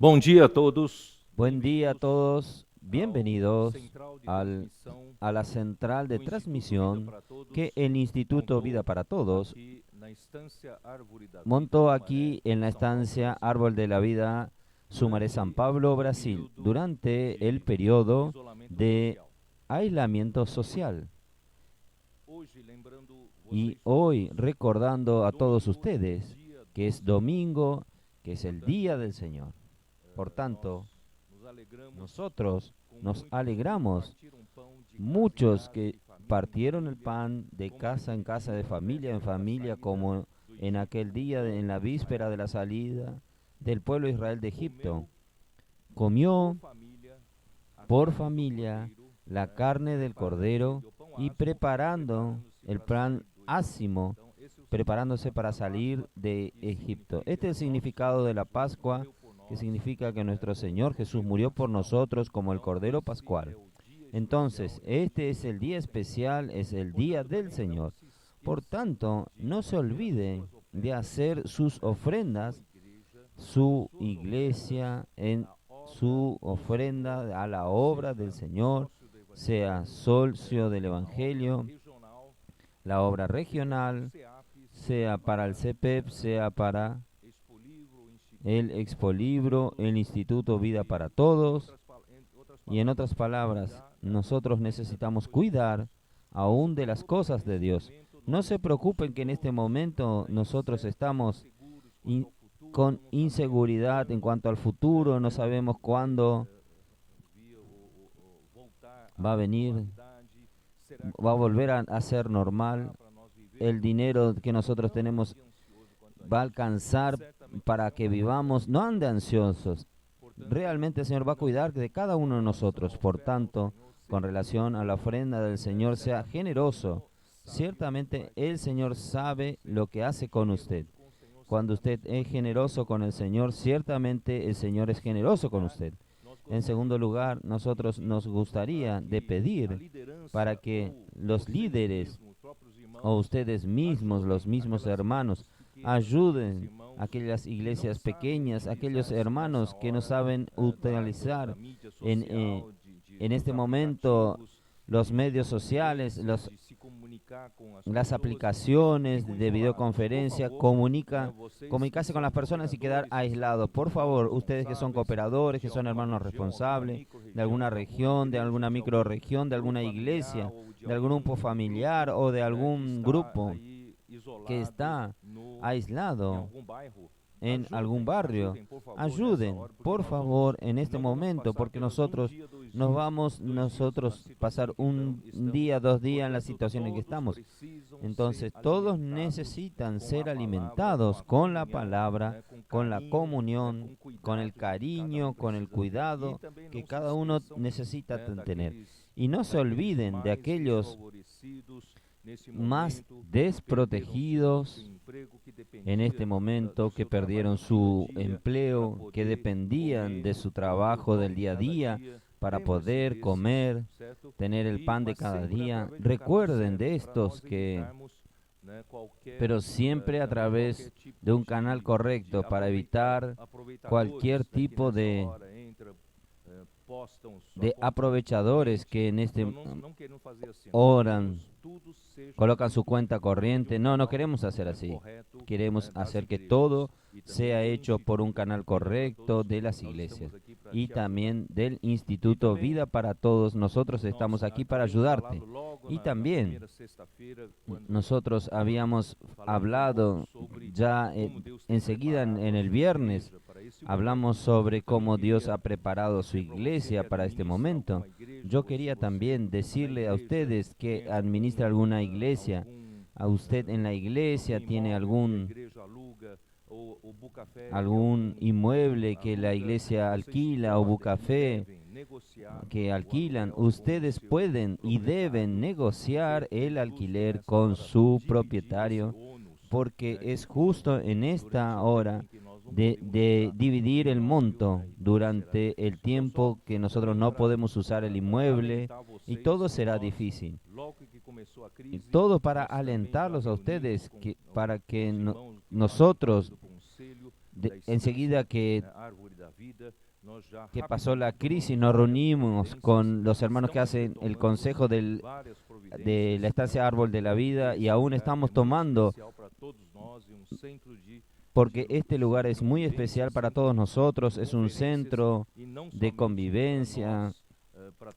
Bom dia a todos. Buen día a todos, Bienvenidos bienvenidos a la central de transmisión que el Instituto Vida para Todos montó aquí en la estancia Árbol de la Vida, Sumaré, San Pablo, Brasil, durante el periodo de aislamiento social. Y hoy recordando a todos ustedes que es domingo, que es el día del Señor. Por tanto, nosotros nos alegramos, muchos que partieron el pan de casa en casa, de familia en familia, como en aquel día, en la víspera de la salida del pueblo de Israel de Egipto. Comió por familia la carne del cordero y preparando el pan ácimo, preparándose para salir de Egipto. Este es el significado de la Pascua, que significa que nuestro Señor Jesús murió por nosotros como el Cordero Pascual. Entonces, este es el día especial, es el día del Señor. Por tanto, no se olvide de hacer sus ofrendas, su iglesia, en su ofrenda a la obra del Señor, sea socio del Evangelio, la obra regional, sea para el CEPEP, sea para el Expolibro, el Instituto Vida para Todos. Y en otras palabras, nosotros necesitamos cuidar aún de las cosas de Dios. No se preocupen que en este momento nosotros estamos con inseguridad en cuanto al futuro, no sabemos cuándo va a venir, va a volver a ser normal. El dinero que nosotros tenemos va a alcanzar para que vivamos. No ande ansiosos. Realmente el Señor va a cuidar de cada uno de nosotros. Por tanto, con relación a la ofrenda del Señor, sea generoso. Ciertamente el Señor sabe lo que hace con usted. Cuando usted es generoso con el Señor, ciertamente el Señor es generoso con usted. En segundo lugar, nosotros nos gustaría de pedir para que los líderes o ustedes mismos, los mismos hermanos, ayuden a aquellas iglesias pequeñas, aquellos hermanos que no saben utilizar en este momento los medios sociales, las aplicaciones de videoconferencia, comunicarse con las personas y quedar aislados. Por favor, ustedes que son cooperadores, que son hermanos responsables de alguna región, de alguna microrregión, de alguna iglesia, de algún grupo familiar o de algún grupo que está aislado en algún barrio, ayuden, por favor, en este momento, porque nosotros pasar un día, 2 días en la situación en que estamos. Entonces, todos necesitan ser alimentados con la palabra, con la comunión, con el cariño, con el cuidado que cada uno necesita tener. Y no se olviden de aquellos más desprotegidos en este momento, que perdieron su empleo, que dependían de su trabajo del día a día para poder comer, tener el pan de cada día. Recuerden de estos pero siempre a través de un canal correcto para evitar cualquier tipo de aprovechadores que en este oran, colocan su cuenta corriente. No, no queremos hacer así. Queremos hacer que todo sea hecho por un canal correcto de las iglesias y también del Instituto Vida para Todos. Nosotros estamos aquí para ayudarte. Y también nosotros habíamos hablado ya enseguida en el viernes. Hablamos sobre cómo Dios ha preparado su iglesia para este momento. Yo quería también decirle a ustedes que administra alguna iglesia. A usted en la iglesia tiene algún inmueble que la iglesia alquila o bucafé que alquilan. Ustedes pueden y deben negociar el alquiler con su propietario, porque es justo en esta hora de dividir el monto durante el tiempo que nosotros no podemos usar el inmueble, y todo será difícil. Y todo para alentarlos a ustedes, para que nosotros enseguida que pasó la crisis, nos reunimos con los hermanos que hacen el consejo de la estancia Árbol de la Vida y aún estamos tomando, porque este lugar es muy especial para todos nosotros, es un centro de convivencia,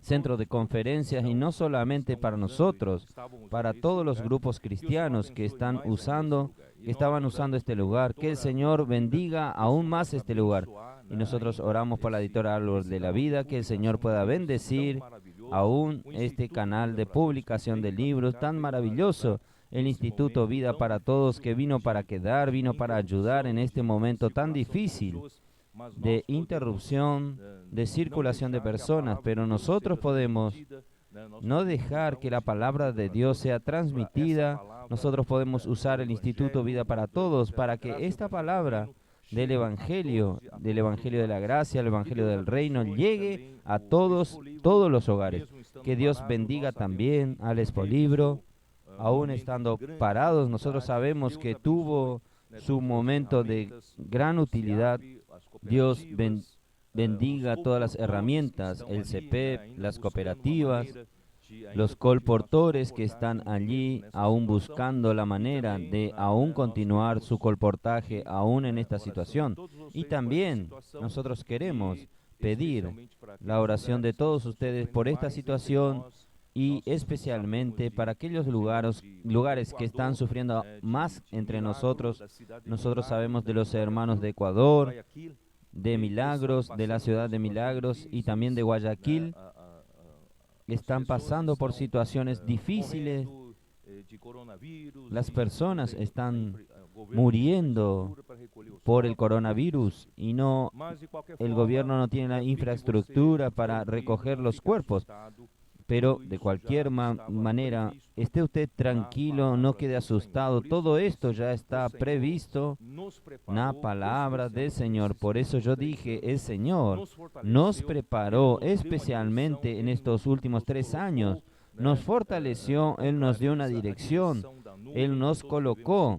centro de conferencias, y no solamente para nosotros, para todos los grupos cristianos que estaban usando este lugar. Que el Señor bendiga aún más este lugar. Y nosotros oramos por la editora Árbol de la Vida, que el Señor pueda bendecir aún este canal de publicación de libros tan maravilloso, el Instituto Vida para Todos, que vino para quedar, vino para ayudar en este momento tan difícil de interrupción, de circulación de personas, pero nosotros podemos no dejar que la palabra de Dios sea transmitida. Nosotros podemos usar el Instituto Vida para Todos para que esta palabra del Evangelio de la gracia, el Evangelio del reino, llegue a todos los hogares. Que Dios bendiga también al Expolibro. Aún estando parados, nosotros sabemos que tuvo su momento de gran utilidad. Dios bendiga todas las herramientas, el CEPEP, las cooperativas, los colportores que están allí aún buscando la manera de aún continuar su colportaje aún en esta situación. Y también nosotros queremos pedir la oración de todos ustedes por esta situación, y especialmente para aquellos lugares que están sufriendo más entre nosotros. Nosotros sabemos de los hermanos de Ecuador, de Milagros, de la ciudad de Milagros y también de Guayaquil. Están pasando por situaciones difíciles. Las personas están muriendo por el coronavirus y el gobierno no tiene la infraestructura para recoger los cuerpos. Pero de cualquier manera, esté usted tranquilo, no quede asustado. Todo esto ya está previsto en la palabra del Señor. Por eso yo dije, el Señor nos preparó especialmente en estos últimos 3 años. Nos fortaleció, Él nos dio una dirección, Él nos colocó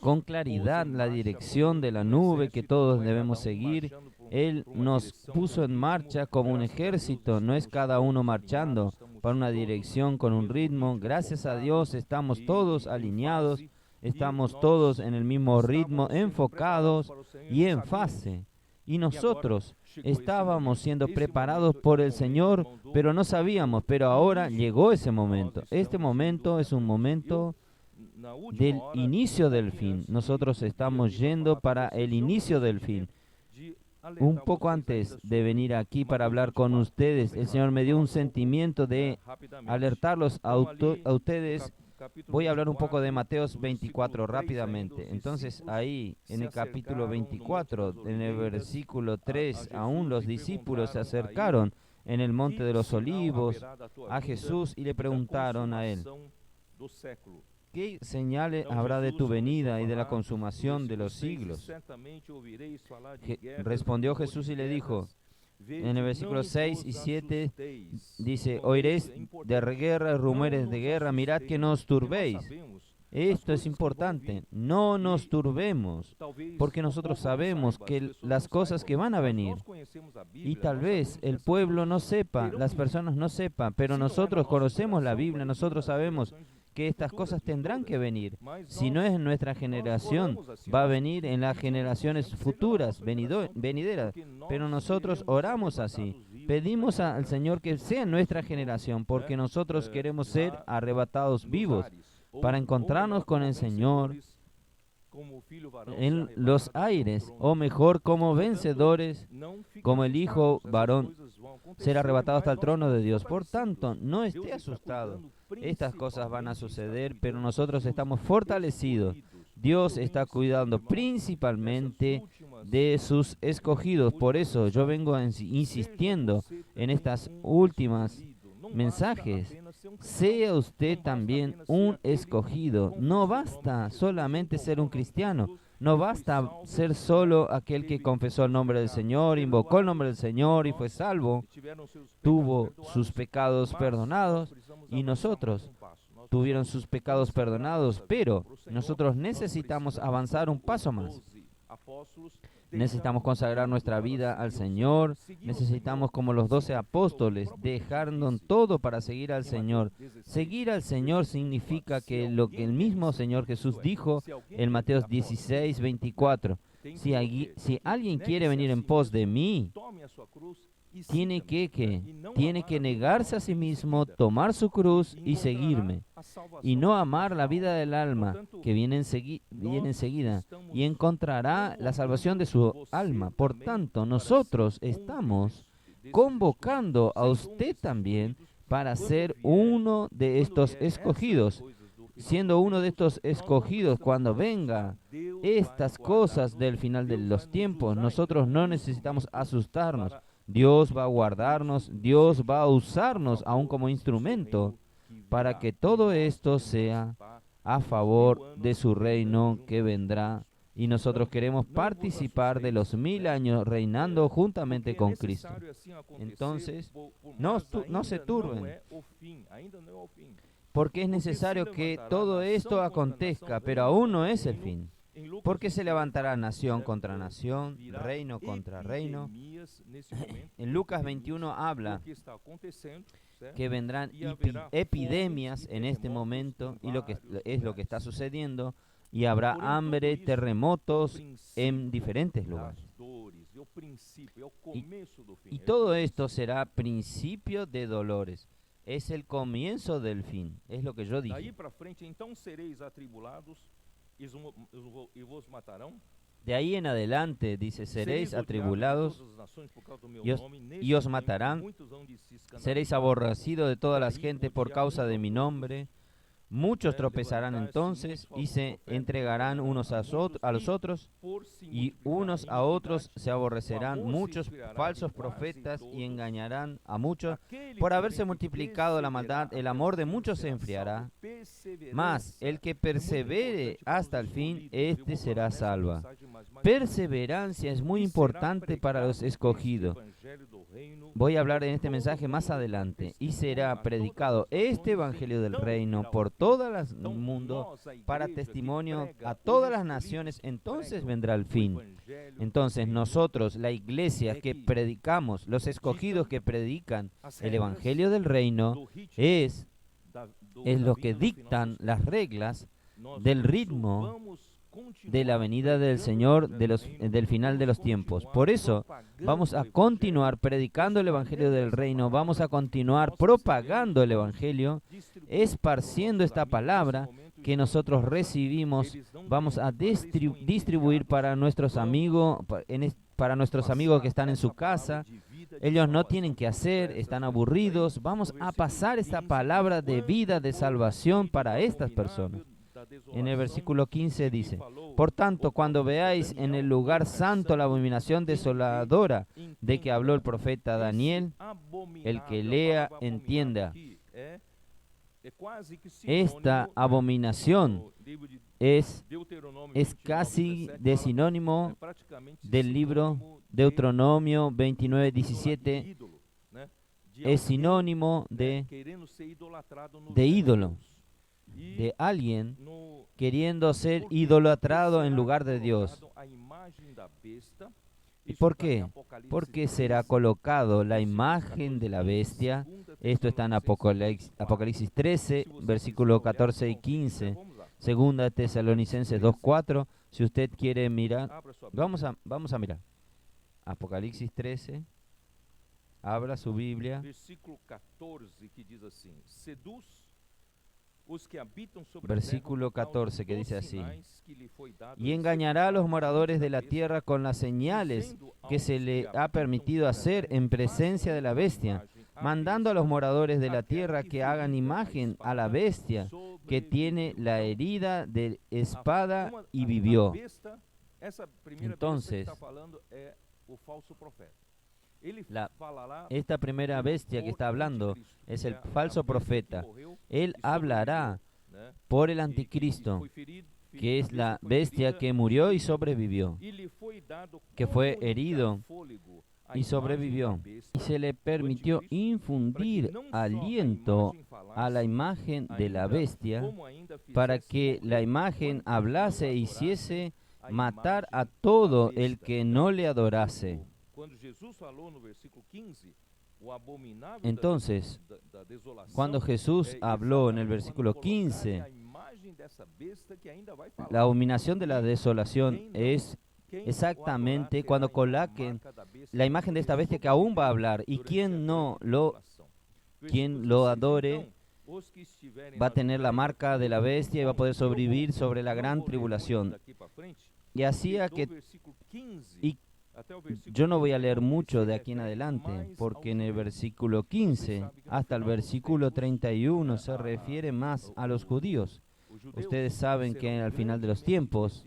con claridad la dirección de la nube que todos debemos seguir. Él nos puso en marcha como un ejército, no es cada uno marchando para una dirección con un ritmo. Gracias a Dios estamos todos alineados, estamos todos en el mismo ritmo, enfocados y en fase. Y nosotros estábamos siendo preparados por el Señor, pero no sabíamos, pero ahora llegó ese momento. Este momento es un momento del inicio del fin. Nosotros estamos yendo para el inicio del fin. Un poco antes de venir aquí para hablar con ustedes, el Señor me dio un sentimiento de alertarlos a ustedes. Voy a hablar un poco de Mateos 24 rápidamente. Entonces ahí, en el capítulo 24, en el versículo 3, aún los discípulos se acercaron en el monte de los olivos a Jesús y le preguntaron a él: ¿qué señales habrá de tu venida y de la consumación de los siglos? Respondió Jesús y le dijo, en el versículo 6 y 7, dice: oiréis de guerra, rumores de guerra, mirad que no os turbéis. Esto es importante, no nos turbemos, porque nosotros sabemos que las cosas que van a venir, y tal vez el pueblo no sepa, las personas no sepan, pero nosotros conocemos la Biblia, nosotros sabemos que estas cosas tendrán que venir. Si no es en nuestra generación, va a venir en las generaciones futuras, venideras. Pero nosotros oramos así. Pedimos al Señor que sea en nuestra generación, porque nosotros queremos ser arrebatados vivos para encontrarnos con el Señor en los aires, o mejor, como vencedores, como el Hijo varón, ser arrebatado hasta el trono de Dios. Por tanto, no esté asustado. Estas cosas van a suceder, pero nosotros estamos fortalecidos. Dios está cuidando principalmente de sus escogidos. Por eso yo vengo insistiendo en estas últimas mensajes. Sea usted también un escogido. No basta solamente ser un cristiano. No basta ser solo aquel que confesó el nombre del Señor, invocó el nombre del Señor y fue salvo. Tuvo sus pecados perdonados y nosotros tuvieron sus pecados perdonados, pero nosotros necesitamos avanzar un paso más. Necesitamos consagrar nuestra vida al Señor. Necesitamos, como los 12 apóstoles, dejarnos todo para seguir al Señor. Seguir al Señor significa que lo que el mismo Señor Jesús dijo en Mateo 16, 24. Si alguien quiere venir en pos de mí, tiene que negarse a sí mismo, tomar su cruz y seguirme, y no amar la vida del alma que viene enseguida, y encontrará la salvación de su alma. Por tanto, nosotros estamos convocando a usted también para ser uno de estos escogidos. Siendo uno de estos escogidos, cuando venga estas cosas del final de los tiempos, nosotros no necesitamos asustarnos. Dios va a guardarnos, Dios va a usarnos aún como instrumento para que todo esto sea a favor de su reino que vendrá. Y nosotros queremos participar de los 1000 años reinando juntamente con Cristo. Entonces, no se turben, porque es necesario que todo esto acontezca, pero aún no es el fin. Porque se levantará nación contra nación, reino contra reino. En Lucas 21 habla que vendrán epidemias en este momento, y es lo que está sucediendo, y habrá hambre, terremotos en diferentes lugares. Y todo esto será principio de dolores. Es el comienzo del fin, es lo que yo dije. De ahí en adelante, dice, seréis atribulados y os matarán, seréis aborrecidos de todas las gentes por causa de mi nombre. Muchos tropezarán entonces y se entregarán unos a los otros, y unos a otros se aborrecerán. Muchos falsos profetas y engañarán a muchos. Por haberse multiplicado la maldad, el amor de muchos se enfriará. Mas el que persevere hasta el fin, éste será salvo. Perseverancia es muy importante para los escogidos. Voy a hablar en este mensaje más adelante. Y será predicado este evangelio del reino por todo el mundo para testimonio a todas las naciones. Entonces vendrá el fin. Entonces nosotros, la iglesia que predicamos, los escogidos que predican el evangelio del reino, es lo que dictan las reglas del ritmo de la venida del Señor del final de los tiempos. Por eso vamos a continuar predicando el evangelio del reino, vamos a continuar propagando el evangelio, esparciendo esta palabra que nosotros recibimos. Vamos a distribuir para nuestros amigos, para nuestros amigos que están en su casa. Ellos no tienen que hacer, están aburridos. Vamos a pasar esta palabra de vida, de salvación para estas personas. En el versículo 15 dice: por tanto, cuando veáis en el lugar santo la abominación desoladora de que habló el profeta Daniel, el que lea entienda. Esta abominación es casi de sinónimo del libro Deuteronomio 29, 17. Es sinónimo de ídolo, de alguien queriendo ser idolatrado en lugar de Dios. ¿Y por qué? Porque será colocado la imagen de la bestia. Esto está en Apocalipsis 13, versículos 14 y 15. Segunda Tesalonicenses 2:4. Si usted quiere mirar, vamos a mirar. Apocalipsis 13. Abra su Biblia. Versículo 14, que dice así: y engañará a los moradores de la tierra con las señales que se le ha permitido hacer en presencia de la bestia, mandando a los moradores de la tierra que hagan imagen a la bestia que tiene la herida de espada y vivió. Entonces, esta primera bestia que está hablando es el falso profeta. Él hablará por el anticristo, que es la bestia que murió y sobrevivió, que fue herido y sobrevivió. Y se le permitió infundir aliento a la imagen de la bestia para que la imagen hablase e hiciese matar a todo el que no le adorase. Entonces, cuando Jesús habló en el versículo 15, la abominación de la desolación es exactamente cuando coloquen la imagen de esta bestia que aún va a hablar, y quien lo adore va a tener la marca de la bestia y va a poder sobrevivir sobre la gran tribulación. Y hacía que... Y yo no voy a leer mucho de aquí en adelante, porque en el versículo 15 hasta el versículo 31 se refiere más a los judíos. Ustedes saben que al final de los tiempos,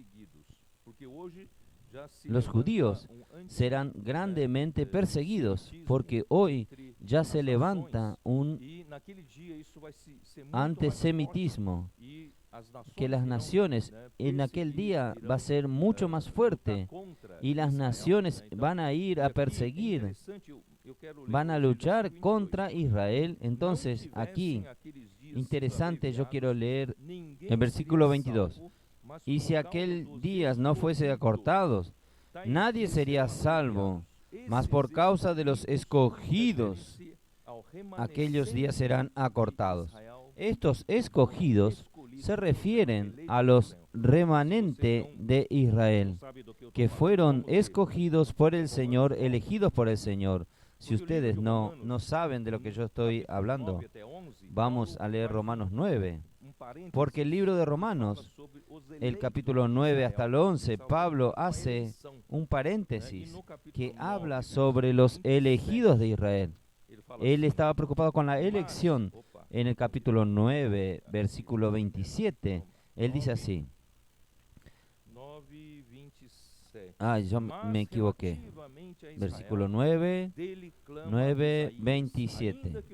los judíos serán grandemente perseguidos, porque hoy ya se levanta un antisemitismo, que las naciones en aquel día va a ser mucho más fuerte, y las naciones van a ir a perseguir, van a luchar contra Israel. Entonces aquí, interesante, yo quiero leer el versículo 22. Y si aquel día no fuese acortados, nadie sería salvo, mas por causa de los escogidos, aquellos días serán acortados. Estos escogidos se refieren a los remanentes de Israel, que fueron escogidos por el Señor, elegidos por el Señor. Si ustedes no saben de lo que yo estoy hablando, vamos a leer Romanos 9. Porque el libro de Romanos, el capítulo 9 hasta el 11, Pablo hace un paréntesis que habla sobre los elegidos de Israel. Él estaba preocupado con la elección. En el capítulo 9, versículo 27, él dice así. Yo me equivoqué. Versículo 9, 27.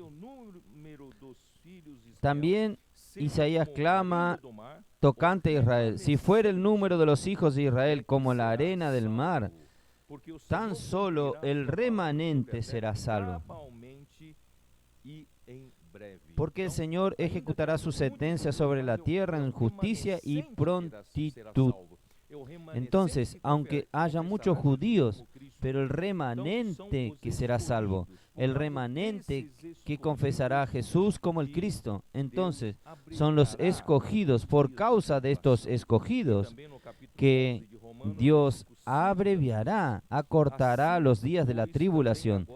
También Isaías clama tocante a Israel: si fuera el número de los hijos de Israel como la arena del mar, tan solo el remanente será salvo. Porque el Señor ejecutará su sentencia sobre la tierra en justicia y prontitud. Entonces, aunque haya muchos judíos, pero el remanente que será salvo, el remanente que confesará a Jesús como el Cristo, entonces son los escogidos. Por causa de estos escogidos que Dios abreviará, acortará los días de la tribulación.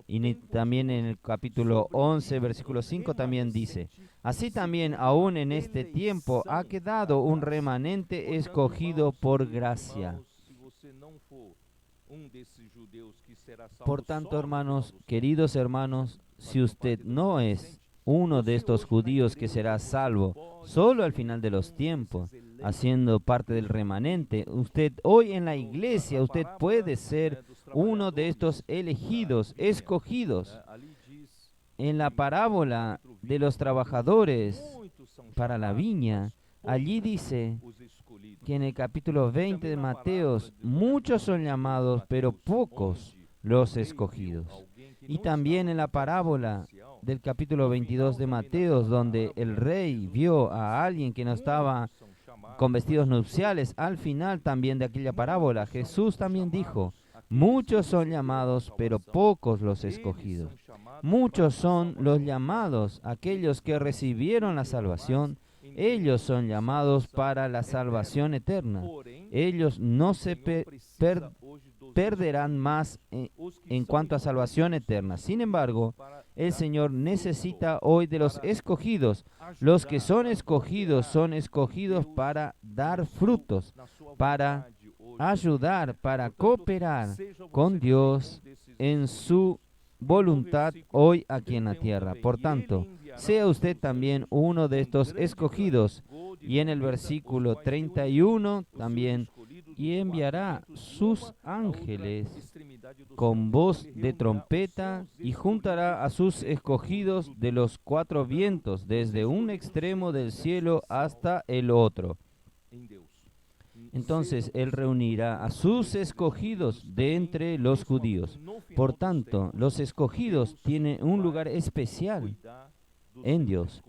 Y también en el capítulo 11, versículo 5 también dice: así también aún en este tiempo ha quedado un remanente escogido por gracia. Por tanto, hermanos, queridos hermanos, si usted no es uno de estos judíos que será salvo solo al final de los tiempos, haciendo parte del remanente, usted hoy en la iglesia, usted puede ser uno de estos elegidos, escogidos. En la parábola de los trabajadores para la viña, allí dice que en el capítulo 20 de Mateos, muchos son llamados, pero pocos los escogidos. Y también en la parábola del capítulo 22 de Mateos, donde el rey vio a alguien que no estaba con vestidos nupciales, al final también de aquella parábola, Jesús también dijo: muchos son llamados, pero pocos los escogidos. Muchos son los llamados, aquellos que recibieron la salvación. Ellos son llamados para la salvación eterna. Ellos no se perderán más en cuanto a salvación eterna. Sin embargo, el Señor necesita hoy de los escogidos. Los que son escogidos para dar frutos, para ayudar, para cooperar con Dios en su voluntad hoy aquí en la tierra. Por tanto, sea usted también uno de estos escogidos. Y en el versículo 31 también: y enviará sus ángeles con voz de trompeta, y juntará a sus escogidos de los cuatro vientos, desde un extremo del cielo hasta el otro. Entonces Él reunirá a sus escogidos de entre los judíos. Por tanto, los escogidos tienen un lugar especial en Dios.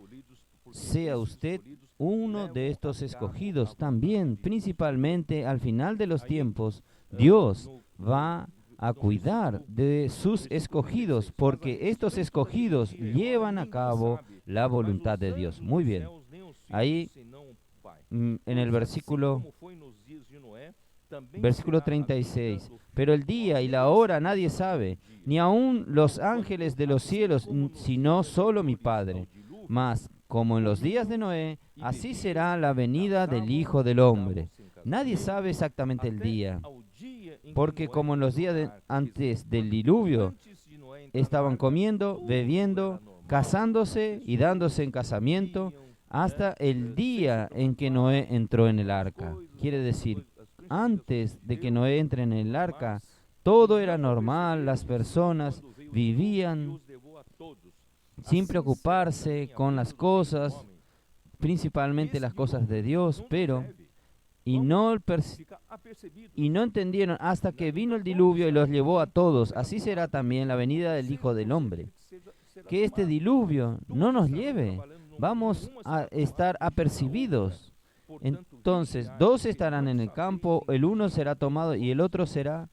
sea usted uno de estos escogidos también. Principalmente al final de los tiempos, Dios va a cuidar de sus escogidos, porque estos escogidos llevan a cabo la voluntad de Dios. Muy bien. Ahí, en el versículo 36, pero el día y la hora nadie sabe, ni aun los ángeles de los cielos, sino solo mi Padre. Mas, como en los días de Noé, así será la venida del Hijo del Hombre. Nadie sabe exactamente el día, porque como en los días antes del diluvio, estaban comiendo, bebiendo, casándose y dándose en casamiento, hasta el día en que Noé entró en el arca. Quiere decir, antes de que Noé entre en el arca, todo era normal, las personas vivían sin preocuparse con las cosas, principalmente las cosas de Dios, pero y no entendieron hasta que vino el diluvio y los llevó a todos. Así será también la venida del Hijo del Hombre. Que este diluvio no nos lleve, vamos a estar apercibidos. Entonces, dos estarán en el campo, el uno será tomado y el otro será,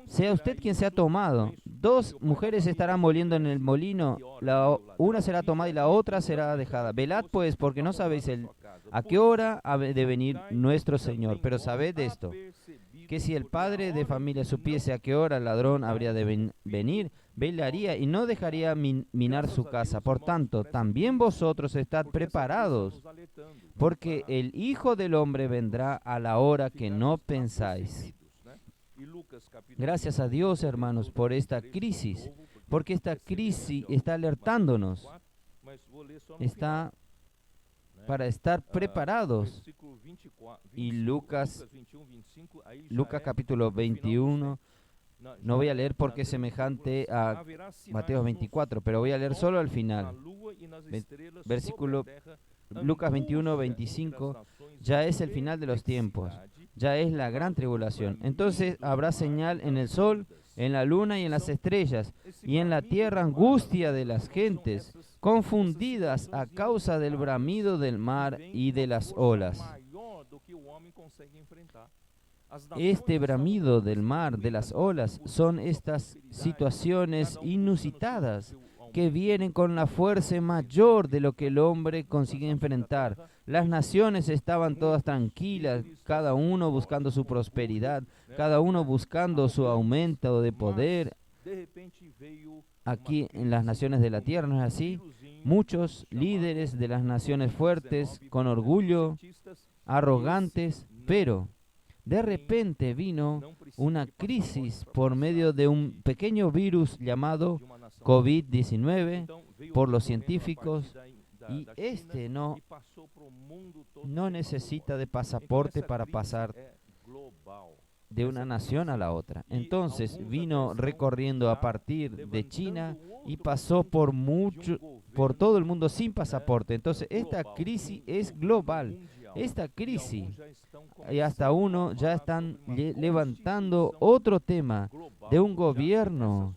sea usted quien sea tomado. Dos mujeres estarán moliendo en el molino, una será tomada y la otra será dejada. Velad pues, porque no sabéis a qué hora ha de venir nuestro Señor. Pero sabed esto, que si el padre de familia supiese a qué hora el ladrón habría de venir, velaría y no dejaría minar su casa. Por tanto, también vosotros estad preparados, porque el Hijo del Hombre vendrá a la hora que no pensáis. Gracias a Dios, hermanos, por esta crisis, porque esta crisis está alertándonos, está para estar preparados. Y Lucas capítulo 21, no voy a leer porque es semejante a Mateo 24, pero voy a leer solo al final. Versículo Lucas 21, 25, ya es el final de los tiempos, ya es la gran tribulación. Entonces habrá señal en el sol, en la luna y en las estrellas, y en la tierra angustia de las gentes, confundidas a causa del bramido del mar y de las olas. Este bramido del mar, de las olas, son estas situaciones inusitadas que vienen con la fuerza mayor de lo que el hombre consigue enfrentar. Las naciones estaban todas tranquilas, cada uno buscando su prosperidad, cada uno buscando su aumento de poder. Aquí en las naciones de la tierra, ¿no es así? Muchos líderes de las naciones fuertes, con orgullo, arrogantes, pero de repente vino una crisis por medio de un pequeño virus llamado COVID-19 por los científicos, y no necesita de pasaporte para pasar de una nación a la otra. Entonces vino recorriendo a partir de China y pasó por todo el mundo sin pasaporte. Entonces esta crisis es global. Esta crisis, y hasta ya están levantando otro tema de un gobierno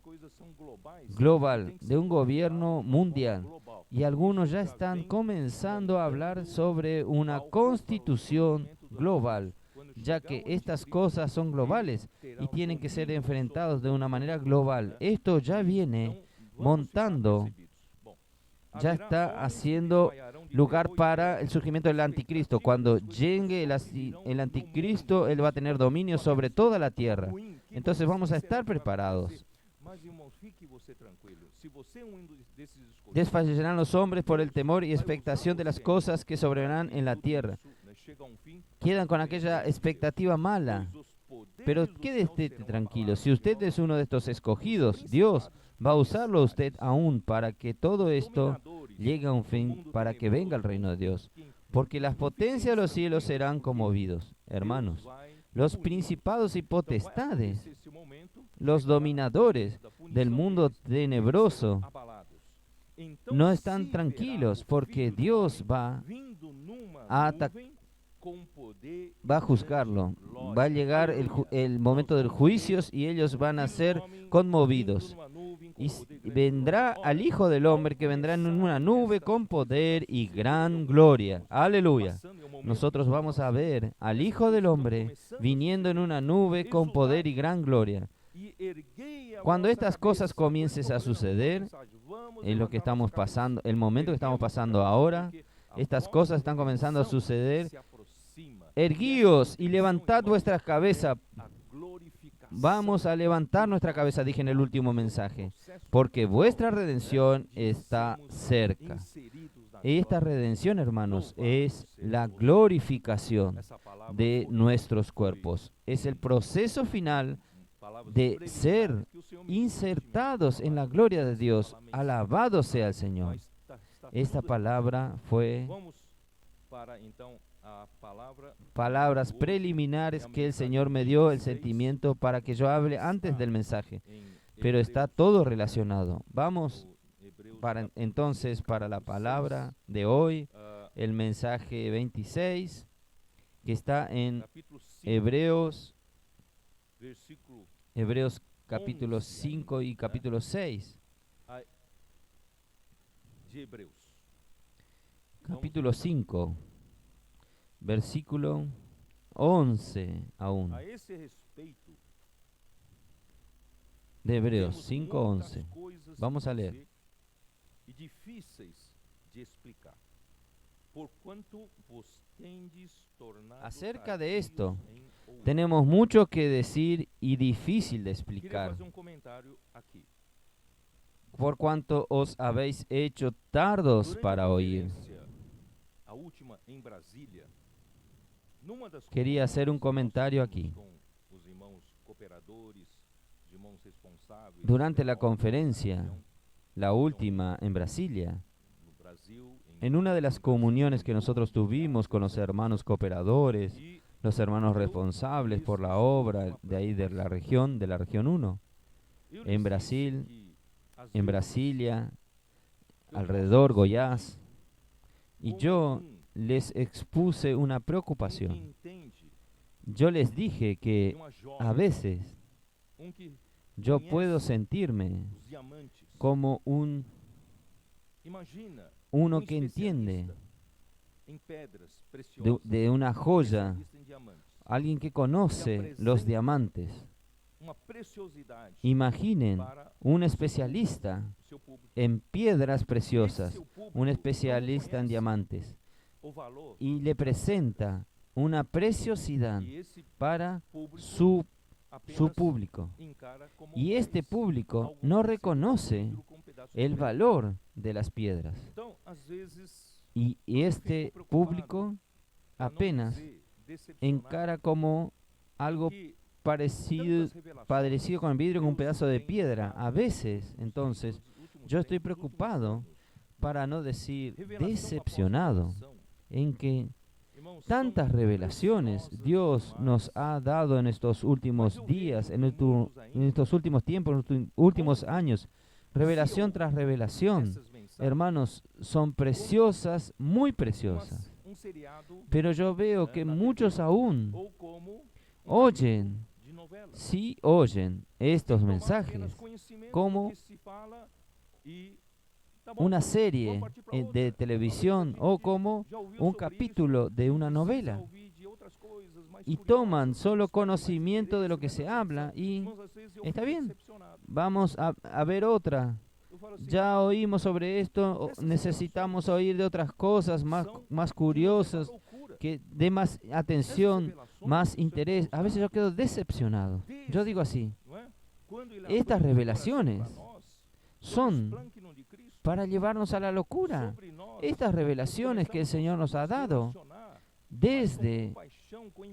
global, de un gobierno mundial. Y algunos ya están comenzando a hablar sobre una constitución global, ya que estas cosas son globales y tienen que ser enfrentados de una manera global. Esto ya viene montando, ya está haciendo lugar para el surgimiento del anticristo. Cuando llegue el anticristo, él va a tener dominio sobre toda la tierra. Entonces vamos a estar preparados. Desfallecerán los hombres por el temor y expectación de las cosas que sobrevendrán en la tierra. Quedan con aquella expectativa mala. Pero quédese tranquilo. Si usted es uno de estos escogidos, Dios va a usarlo a usted aún para que todo esto llegue a un fin, para que venga el reino de Dios. Porque las potencias de los cielos serán conmovidos. Hermanos, los principados y potestades, los dominadores del mundo tenebroso, no están tranquilos, porque Dios va a juzgarlo. Va a llegar el momento del juicio y ellos van a ser conmovidos. vendrá al Hijo del Hombre, que vendrá en una nube con poder y gran gloria. Aleluya. Nosotros vamos a ver al Hijo del Hombre viniendo en una nube con poder y gran gloria. Cuando estas cosas comiencen a suceder, en lo que estamos pasando, el momento que estamos pasando ahora, estas cosas están comenzando a suceder. Erguíos y levantad vuestras cabezas. Vamos a levantar nuestra cabeza, dije en el último mensaje, porque vuestra redención está cerca. Esta redención, hermanos, es la glorificación de nuestros cuerpos. Es el proceso final de ser insertados en la gloria de Dios. Alabado sea el Señor. Esta palabra fue palabras preliminares que el Señor me dio el sentimiento para que yo hable antes del mensaje, pero está todo relacionado. Vamos entonces para la palabra de hoy, el mensaje 26, que está en Hebreos capítulo 5 y capítulo 6. Capítulo 5, versículo 11 aún. De Hebreos 5:11. Vamos a leer. Acerca de esto, tenemos mucho que decir y difícil de explicar, por cuanto os habéis hecho tardos para oír. Quería hacer un comentario aquí. Durante la conferencia, la última en Brasilia, en una de las comuniones que nosotros tuvimos con los hermanos cooperadores, los hermanos responsables por la obra de ahí de la región 1, en Brasil, en Brasilia, alrededor Goiás, y yo les expuse una preocupación. Yo les dije que a veces yo puedo sentirme como uno que entiende de una joya, alguien que conoce los diamantes. Imaginen un especialista en piedras preciosas, un especialista en diamantes, y le presenta una preciosidad para su público. Y este público no reconoce el valor de las piedras. Y este público apenas encara como algo parecido con el vidrio, con un pedazo de piedra. A veces, entonces, yo estoy preocupado, para no decir decepcionado, en que tantas revelaciones Dios nos ha dado en estos últimos días, en estos últimos tiempos, en estos últimos años, revelación tras revelación. Hermanos, son preciosas, muy preciosas. Pero yo veo que muchos aún oyen, sí oyen estos mensajes como una serie de televisión o como un capítulo de una novela, y toman solo conocimiento de lo que se habla y está bien, vamos a ver otra. Ya oímos sobre esto, necesitamos oír de otras cosas más curiosas, que dé más atención, más interés. A veces yo quedo decepcionado. Yo digo así, estas revelaciones son para llevarnos a la locura. Estas revelaciones que el Señor nos ha dado desde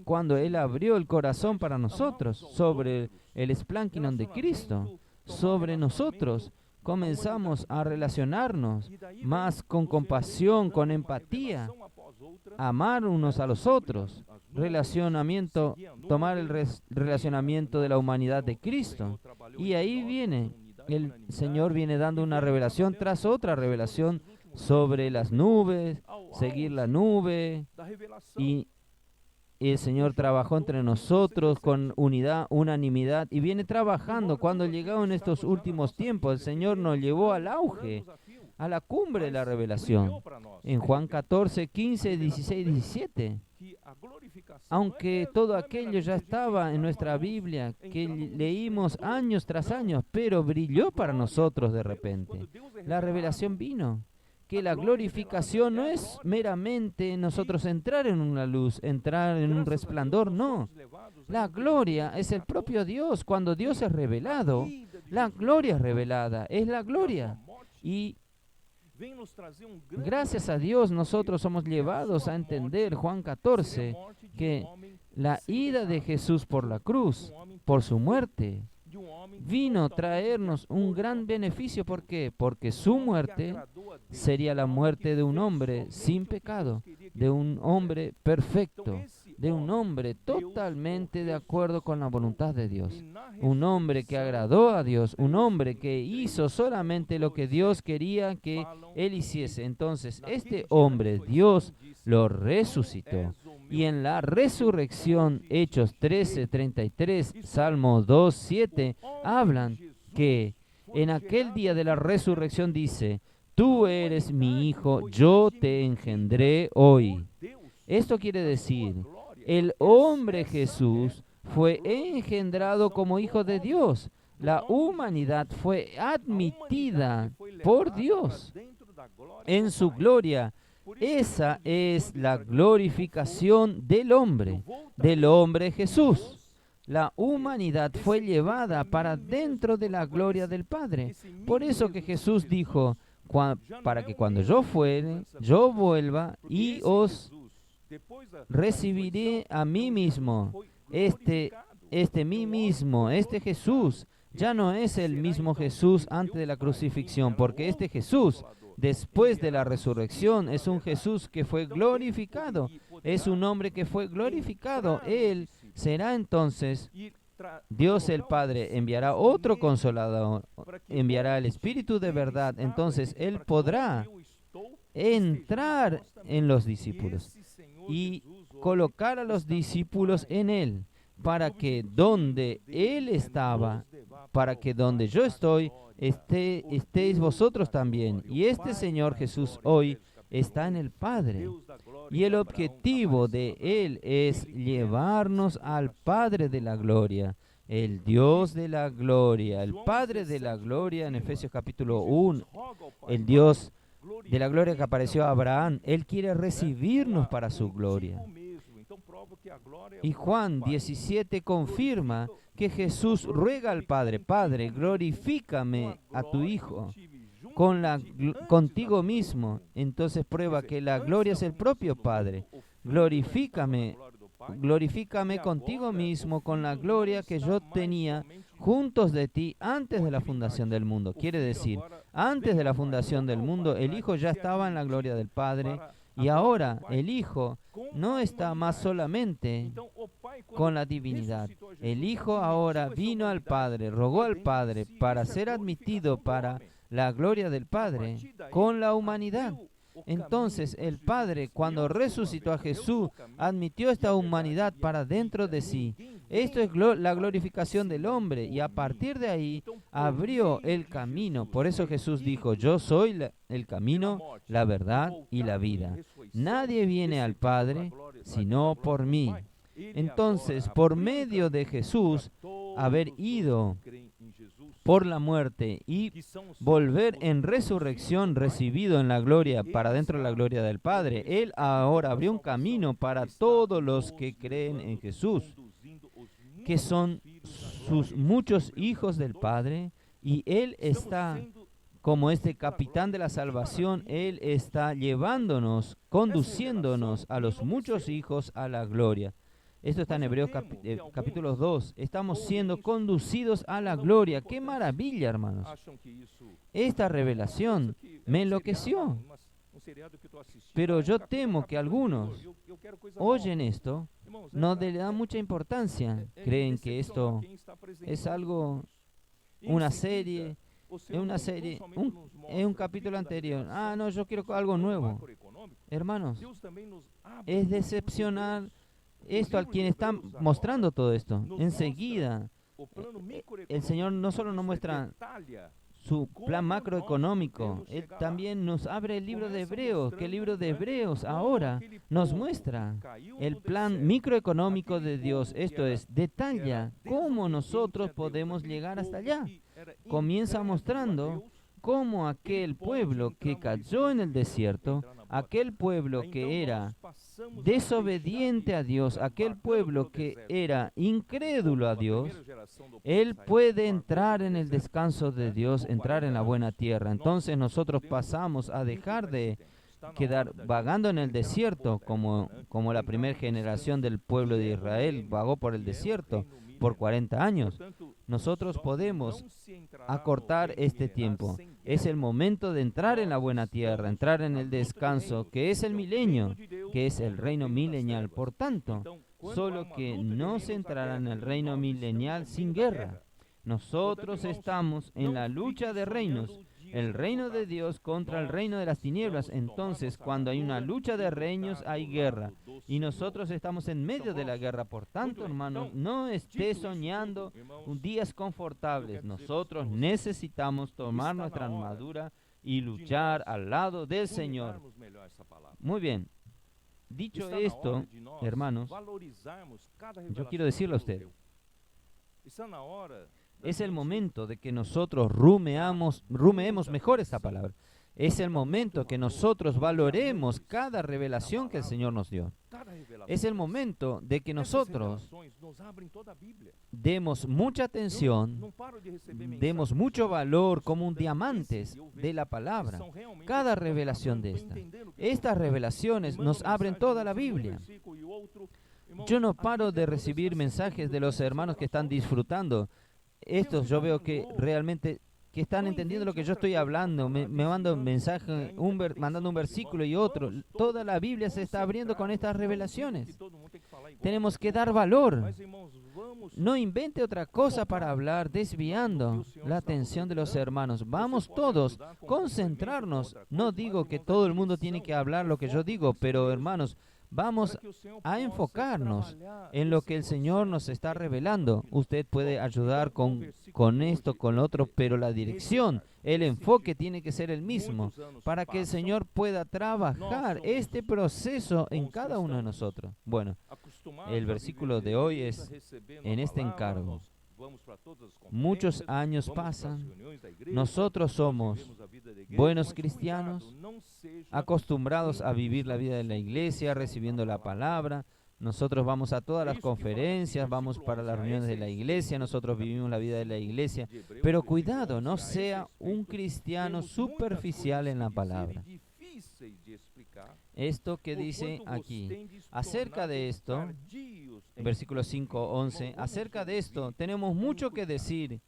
cuando Él abrió el corazón para nosotros sobre el esplánquinon de Cristo, sobre nosotros, comenzamos a relacionarnos más con compasión, con empatía, amar unos a los otros, tomar el relacionamiento de la humanidad de Cristo. Y ahí viene, el Señor viene dando una revelación tras otra revelación sobre las nubes, seguir la nube, y el Señor trabajó entre nosotros con unidad, unanimidad, y viene trabajando. Cuando llegaron estos últimos tiempos, el Señor nos llevó al auge, a la cumbre de la revelación. En Juan 14, 15, 16, 17. Aunque todo aquello ya estaba en nuestra Biblia, que leímos años tras años, pero brilló para nosotros de repente. La revelación vino. Que la glorificación no es meramente nosotros entrar en una luz, entrar en un resplandor, no. La gloria es el propio Dios. Cuando Dios es revelado, la gloria es revelada, es la gloria. Y gracias a Dios nosotros somos llevados a entender, Juan 14, que la ida de Jesús por la cruz, por su muerte, vino a traernos un gran beneficio. ¿Por qué? Porque su muerte sería la muerte de un hombre sin pecado, de un hombre perfecto, de un hombre totalmente de acuerdo con la voluntad de Dios, un hombre que agradó a Dios, un hombre que hizo solamente lo que Dios quería que él hiciese. Entonces, este hombre, Dios lo resucitó. Y en la resurrección, Hechos 13:33, Salmo 2:7, hablan que en aquel día de la resurrección dice: tú eres mi hijo, yo te engendré hoy. Esto quiere decir, el hombre Jesús fue engendrado como hijo de Dios. La humanidad fue admitida por Dios en su gloria. Esa es la glorificación del hombre Jesús. La humanidad fue llevada para dentro de la gloria del Padre. Por eso que Jesús dijo, para que cuando yo fuere, yo vuelva y os recibiré a mí mismo. Este Jesús ya no es el mismo Jesús antes de la crucifixión, porque este Jesús, después de la resurrección, es un Jesús que fue glorificado, es un hombre que fue glorificado. Él será entonces, Dios el Padre enviará otro consolador, enviará el Espíritu de verdad, entonces Él podrá entrar en los discípulos y colocar a los discípulos en Él, para que donde Él estaba, para que donde yo estoy, estéis vosotros también. Y este Señor Jesús hoy está en el Padre. Y el objetivo de Él es llevarnos al Padre de la gloria, el Dios de la gloria, el Padre de la gloria. En Efesios capítulo 1, el Dios de la gloria que apareció a Abraham, Él quiere recibirnos para su gloria. Y Juan 17 confirma que Jesús ruega al Padre: Padre, glorifícame a tu Hijo contigo mismo. Entonces prueba que la gloria es el propio Padre. Glorifícame contigo mismo con la gloria que yo tenía juntos de ti antes de la fundación del mundo. Quiere decir, antes de la fundación del mundo, el Hijo ya estaba en la gloria del Padre, y ahora el Hijo no está más solamente con la divinidad. El Hijo ahora vino al Padre, rogó al Padre para ser admitido para la gloria del Padre con la humanidad. Entonces el Padre, cuando resucitó a Jesús, admitió esta humanidad para dentro de sí. Esto es la glorificación del hombre, y a partir de ahí abrió el camino. Por eso Jesús dijo: yo soy el camino, la verdad y la vida. Nadie viene al Padre sino por mí. Entonces, por medio de Jesús haber ido por la muerte y volver en resurrección, recibido en la gloria, para dentro de la gloria del Padre, Él ahora abrió un camino para todos los que creen en Jesús, que son sus muchos hijos del Padre, y Él está como este capitán de la salvación. Él está llevándonos, conduciéndonos a los muchos hijos a la gloria. Esto está en Hebreos capítulo 2. Estamos siendo conducidos a la gloria. ¡Qué maravilla, hermanos! Esta revelación me enloqueció. Pero yo temo que algunos oyen esto, no le dan mucha importancia. Creen que esto es algo, una serie, un capítulo anterior. Ah, no, yo quiero algo nuevo. Hermanos, es decepcionar esto al quien está mostrando todo esto. Enseguida, el Señor no solo nos muestra su plan macroeconómico, Él también nos abre el libro de Hebreos, que el libro de Hebreos ahora nos muestra el plan microeconómico de Dios, esto es, detalla cómo nosotros podemos llegar hasta allá. Comienza mostrando cómo aquel pueblo que cayó en el desierto, aquel pueblo que era desobediente a Dios, aquel pueblo que era incrédulo a Dios, él puede entrar en el descanso de Dios, entrar en la buena tierra. Entonces nosotros pasamos a dejar de quedar vagando en el desierto, como la primera generación del pueblo de Israel vagó por el desierto por 40 años. Nosotros podemos acortar este tiempo. Es el momento de entrar en la buena tierra, entrar en el descanso, que es el milenio, que es el reino milenial. Por tanto, solo que no se entrará en el reino milenial sin guerra. Nosotros estamos en la lucha de reinos, el reino de Dios contra el reino de las tinieblas. Entonces, cuando hay una lucha de reinos, hay guerra. Y nosotros estamos en medio de la guerra. Por tanto, hermanos, no esté soñando días confortables. Nosotros necesitamos tomar nuestra armadura y luchar al lado del Señor. Muy bien. Dicho esto, hermanos, yo quiero decirle a usted, es el momento de que nosotros rumeemos mejor esta palabra. Es el momento que nosotros valoremos cada revelación que el Señor nos dio. Es el momento de que nosotros demos mucha atención, demos mucho valor como un diamantes de la palabra. Cada revelación de estas revelaciones nos abren toda la Biblia. Yo no paro de recibir mensajes de los hermanos que están disfrutando. Estos yo veo que realmente que están entendiendo lo que yo estoy hablando. Me mandan un mensaje, mandando un versículo y otro. Toda la Biblia se está abriendo con estas revelaciones. Tenemos que dar valor. No invente otra cosa para hablar, desviando la atención de los hermanos. Vamos todos, concentrarnos. No digo que todo el mundo tiene que hablar lo que yo digo, pero hermanos, vamos a enfocarnos en lo que el Señor nos está revelando. Usted puede ayudar con esto, con lo otro, pero la dirección, el enfoque tiene que ser el mismo para que el Señor pueda trabajar este proceso en cada uno de nosotros. Bueno, el versículo de hoy es en este encargo. Muchos años pasan, nosotros somos buenos cristianos, acostumbrados a vivir la vida de la iglesia, recibiendo la palabra. Nosotros vamos a todas las conferencias, vamos para las reuniones de la iglesia, nosotros vivimos la vida de la iglesia. Pero cuidado, no sea un cristiano superficial en la palabra. Esto que dice aquí, acerca de esto, versículo 5:11, acerca de esto tenemos mucho que decir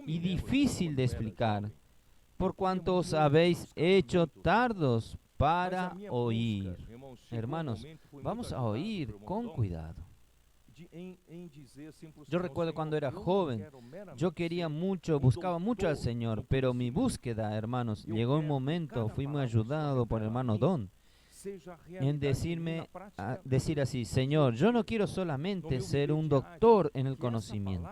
y difícil de explicar, por cuanto os habéis hecho tardos para oír. Hermanos, vamos a oír con cuidado. Yo recuerdo cuando era joven, yo quería mucho, buscaba mucho al Señor, pero mi búsqueda, hermanos, llegó un momento, fui muy ayudado por el hermano Don, en decir así, Señor, yo no quiero solamente ser un doctor en el conocimiento.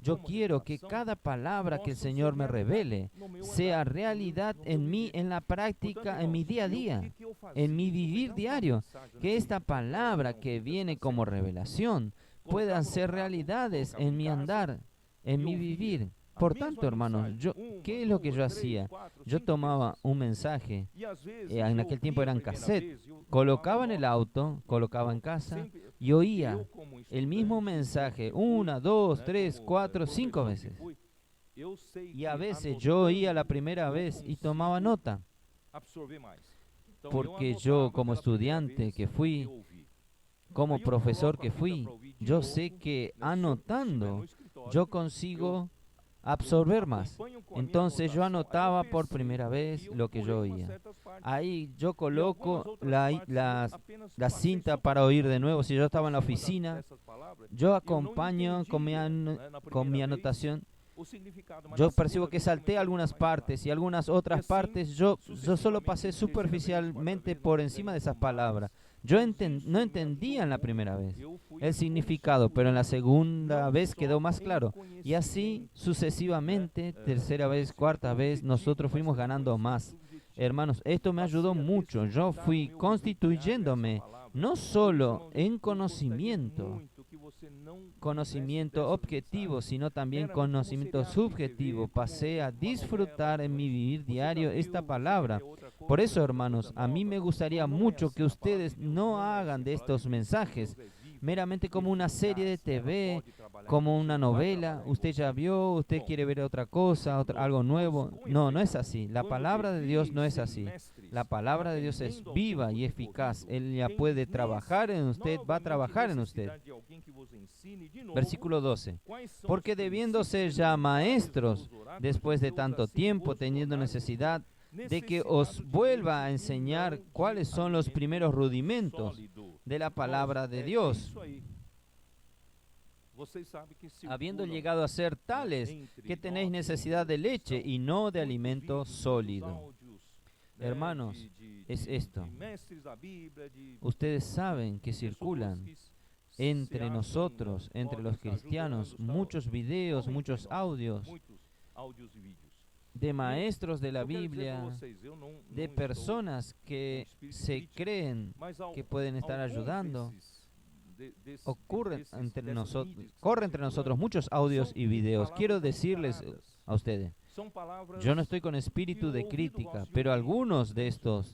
Yo quiero que cada palabra que el Señor me revele sea realidad en mí, en la práctica, en mi día a día, en mi vivir diario. Que esta palabra que viene como revelación puedan ser realidades en mi andar, en mi vivir. Por tanto, hermanos, ¿qué es lo que yo hacía? Yo tomaba un mensaje, en aquel tiempo eran cassette, colocaba en el auto, colocaba en casa y oía el mismo mensaje 1, 2, 3, 4, 5 veces. Y a veces yo oía la primera vez y tomaba nota, porque yo como estudiante que fui, como profesor que fui, yo sé que anotando yo consigo absorber más. Entonces yo anotaba por primera vez lo que yo oía. Ahí yo coloco la cinta para oír de nuevo. Si yo estaba en la oficina, yo acompaño con mi anotación. Yo percibo que salté algunas partes y algunas otras partes yo solo pasé superficialmente por encima de esas palabras. Yo no entendía en la primera vez el significado, pero en la segunda vez quedó más claro. Y así sucesivamente, tercera vez, cuarta vez, nosotros fuimos ganando más. Hermanos, esto me ayudó mucho. Yo fui constituyéndome no solo en conocimiento objetivo, sino también conocimiento subjetivo. Pasé a disfrutar en mi vivir diario esta palabra. Por eso, hermanos, a mí me gustaría mucho que ustedes no hagan de estos mensajes meramente como una serie de TV, como una novela. Usted ya vio, usted quiere ver otra cosa, algo nuevo. No, no es así. La palabra de Dios no es así. La palabra de Dios es viva y eficaz. Él ya puede trabajar en usted, va a trabajar en usted. Versículo 12. Porque debiendo ser ya maestros, después de tanto tiempo, teniendo necesidad de que os vuelva a enseñar cuáles son los primeros rudimentos de la palabra de Dios, habiendo llegado a ser tales que tenéis necesidad de leche y no de alimento sólido. Hermanos, es esto. Ustedes saben que circulan entre nosotros, entre los cristianos, muchos videos, muchos audios de maestros de la Biblia, de personas que se creen que pueden estar ayudando. Corre entre nosotros muchos audios y videos. Quiero decirles a ustedes, yo no estoy con espíritu de crítica, pero algunos de esto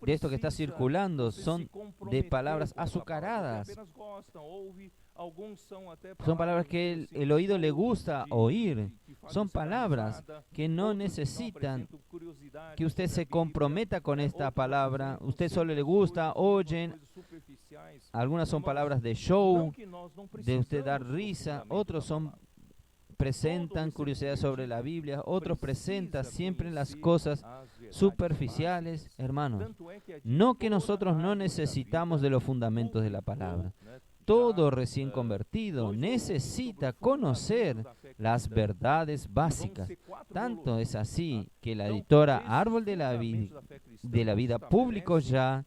que está circulando son de palabras azucaradas. Son palabras que el oído le gusta oír. Son palabras que no necesitan que usted se comprometa con esta palabra. Usted solo le gusta, oyen. Algunas son palabras de show, de usted dar risa. Otros presentan curiosidad sobre la Biblia. Otros presentan siempre las cosas superficiales. Hermanos, no que nosotros no necesitamos de los fundamentos de la palabra. Todo recién convertido necesita conocer las verdades básicas. Tanto es así que la editora Árbol de la Vida publicó ya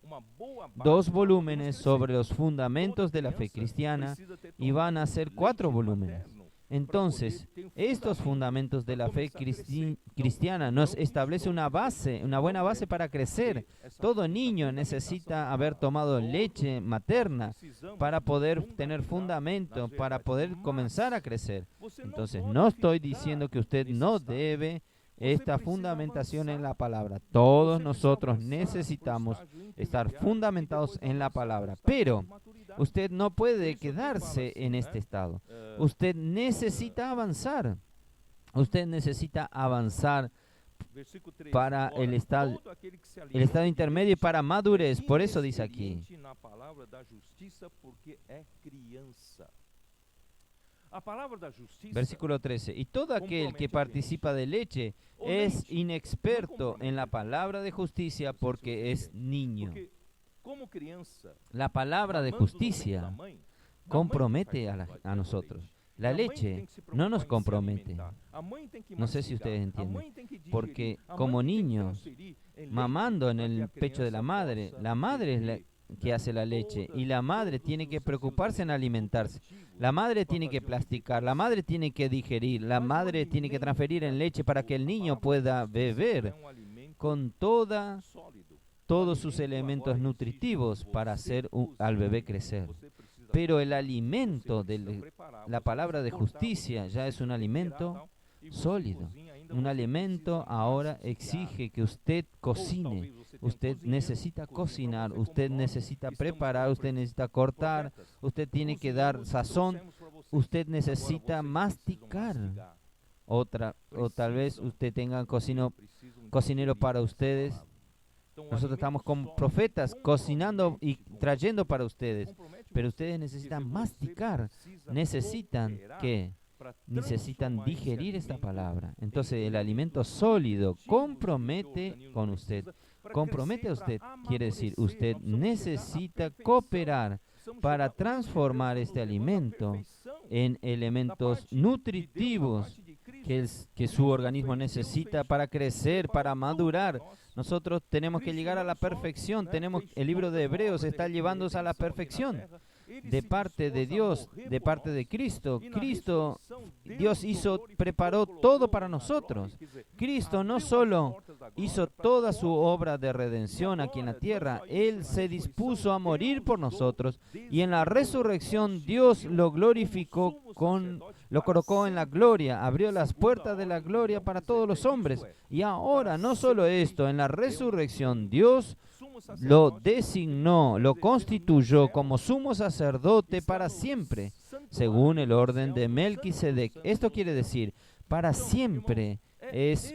2 volúmenes sobre los fundamentos de la fe cristiana y van a ser 4 volúmenes. Entonces, estos fundamentos de la fe cristiana nos establece una buena base para crecer. Todo niño necesita haber tomado leche materna para poder tener fundamento, para poder comenzar a crecer. Entonces, no estoy diciendo que usted no debe esta fundamentación en la palabra. Todos nosotros necesitamos estar fundamentados en la palabra, pero usted no puede quedarse en este estado. Usted necesita avanzar. Usted necesita avanzar para el estado intermedio y para madurez. Por eso dice aquí. Versículo 13. Y todo aquel que participa de leche es inexperto en la palabra de justicia porque es niño. La palabra de justicia compromete a nosotros. La leche no nos compromete. No sé si ustedes entienden. Porque como niños, mamando en el pecho de la madre es la que hace la leche, y la madre tiene que preocuparse en alimentarse. La madre tiene que plasticar, la madre tiene que digerir, la madre tiene que transferir en leche para que el niño pueda beber con todos sus elementos nutritivos para hacer al bebé crecer. Pero el alimento de la palabra de justicia ya es un alimento sólido. Un alimento ahora exige que usted cocine. Usted necesita cocinar, usted necesita preparar, usted necesita cortar, usted tiene que dar sazón, usted necesita masticar. O tal vez usted tenga cocinero para ustedes. Nosotros estamos como profetas cocinando y trayendo para ustedes. Pero ustedes necesitan masticar, necesitan digerir esta palabra. Entonces el alimento sólido compromete con usted. Compromete a usted, quiere decir, usted necesita cooperar para transformar este alimento en elementos nutritivos que su organismo necesita para crecer, para madurar. Nosotros tenemos que llegar a la perfección. El libro de Hebreos está llevándonos a la perfección. De parte de Dios, de parte de Cristo. Dios preparó todo para nosotros. Cristo no solo hizo toda su obra de redención aquí en la tierra, Él se dispuso a morir por nosotros y en la resurrección Dios lo glorificó, lo colocó en la gloria, abrió las puertas de la gloria para todos los hombres. Y ahora, no solo esto, en la resurrección Dios lo designó, lo constituyó como sumo sacerdote para siempre, según el orden de Melquisedec. Esto quiere decir, para siempre es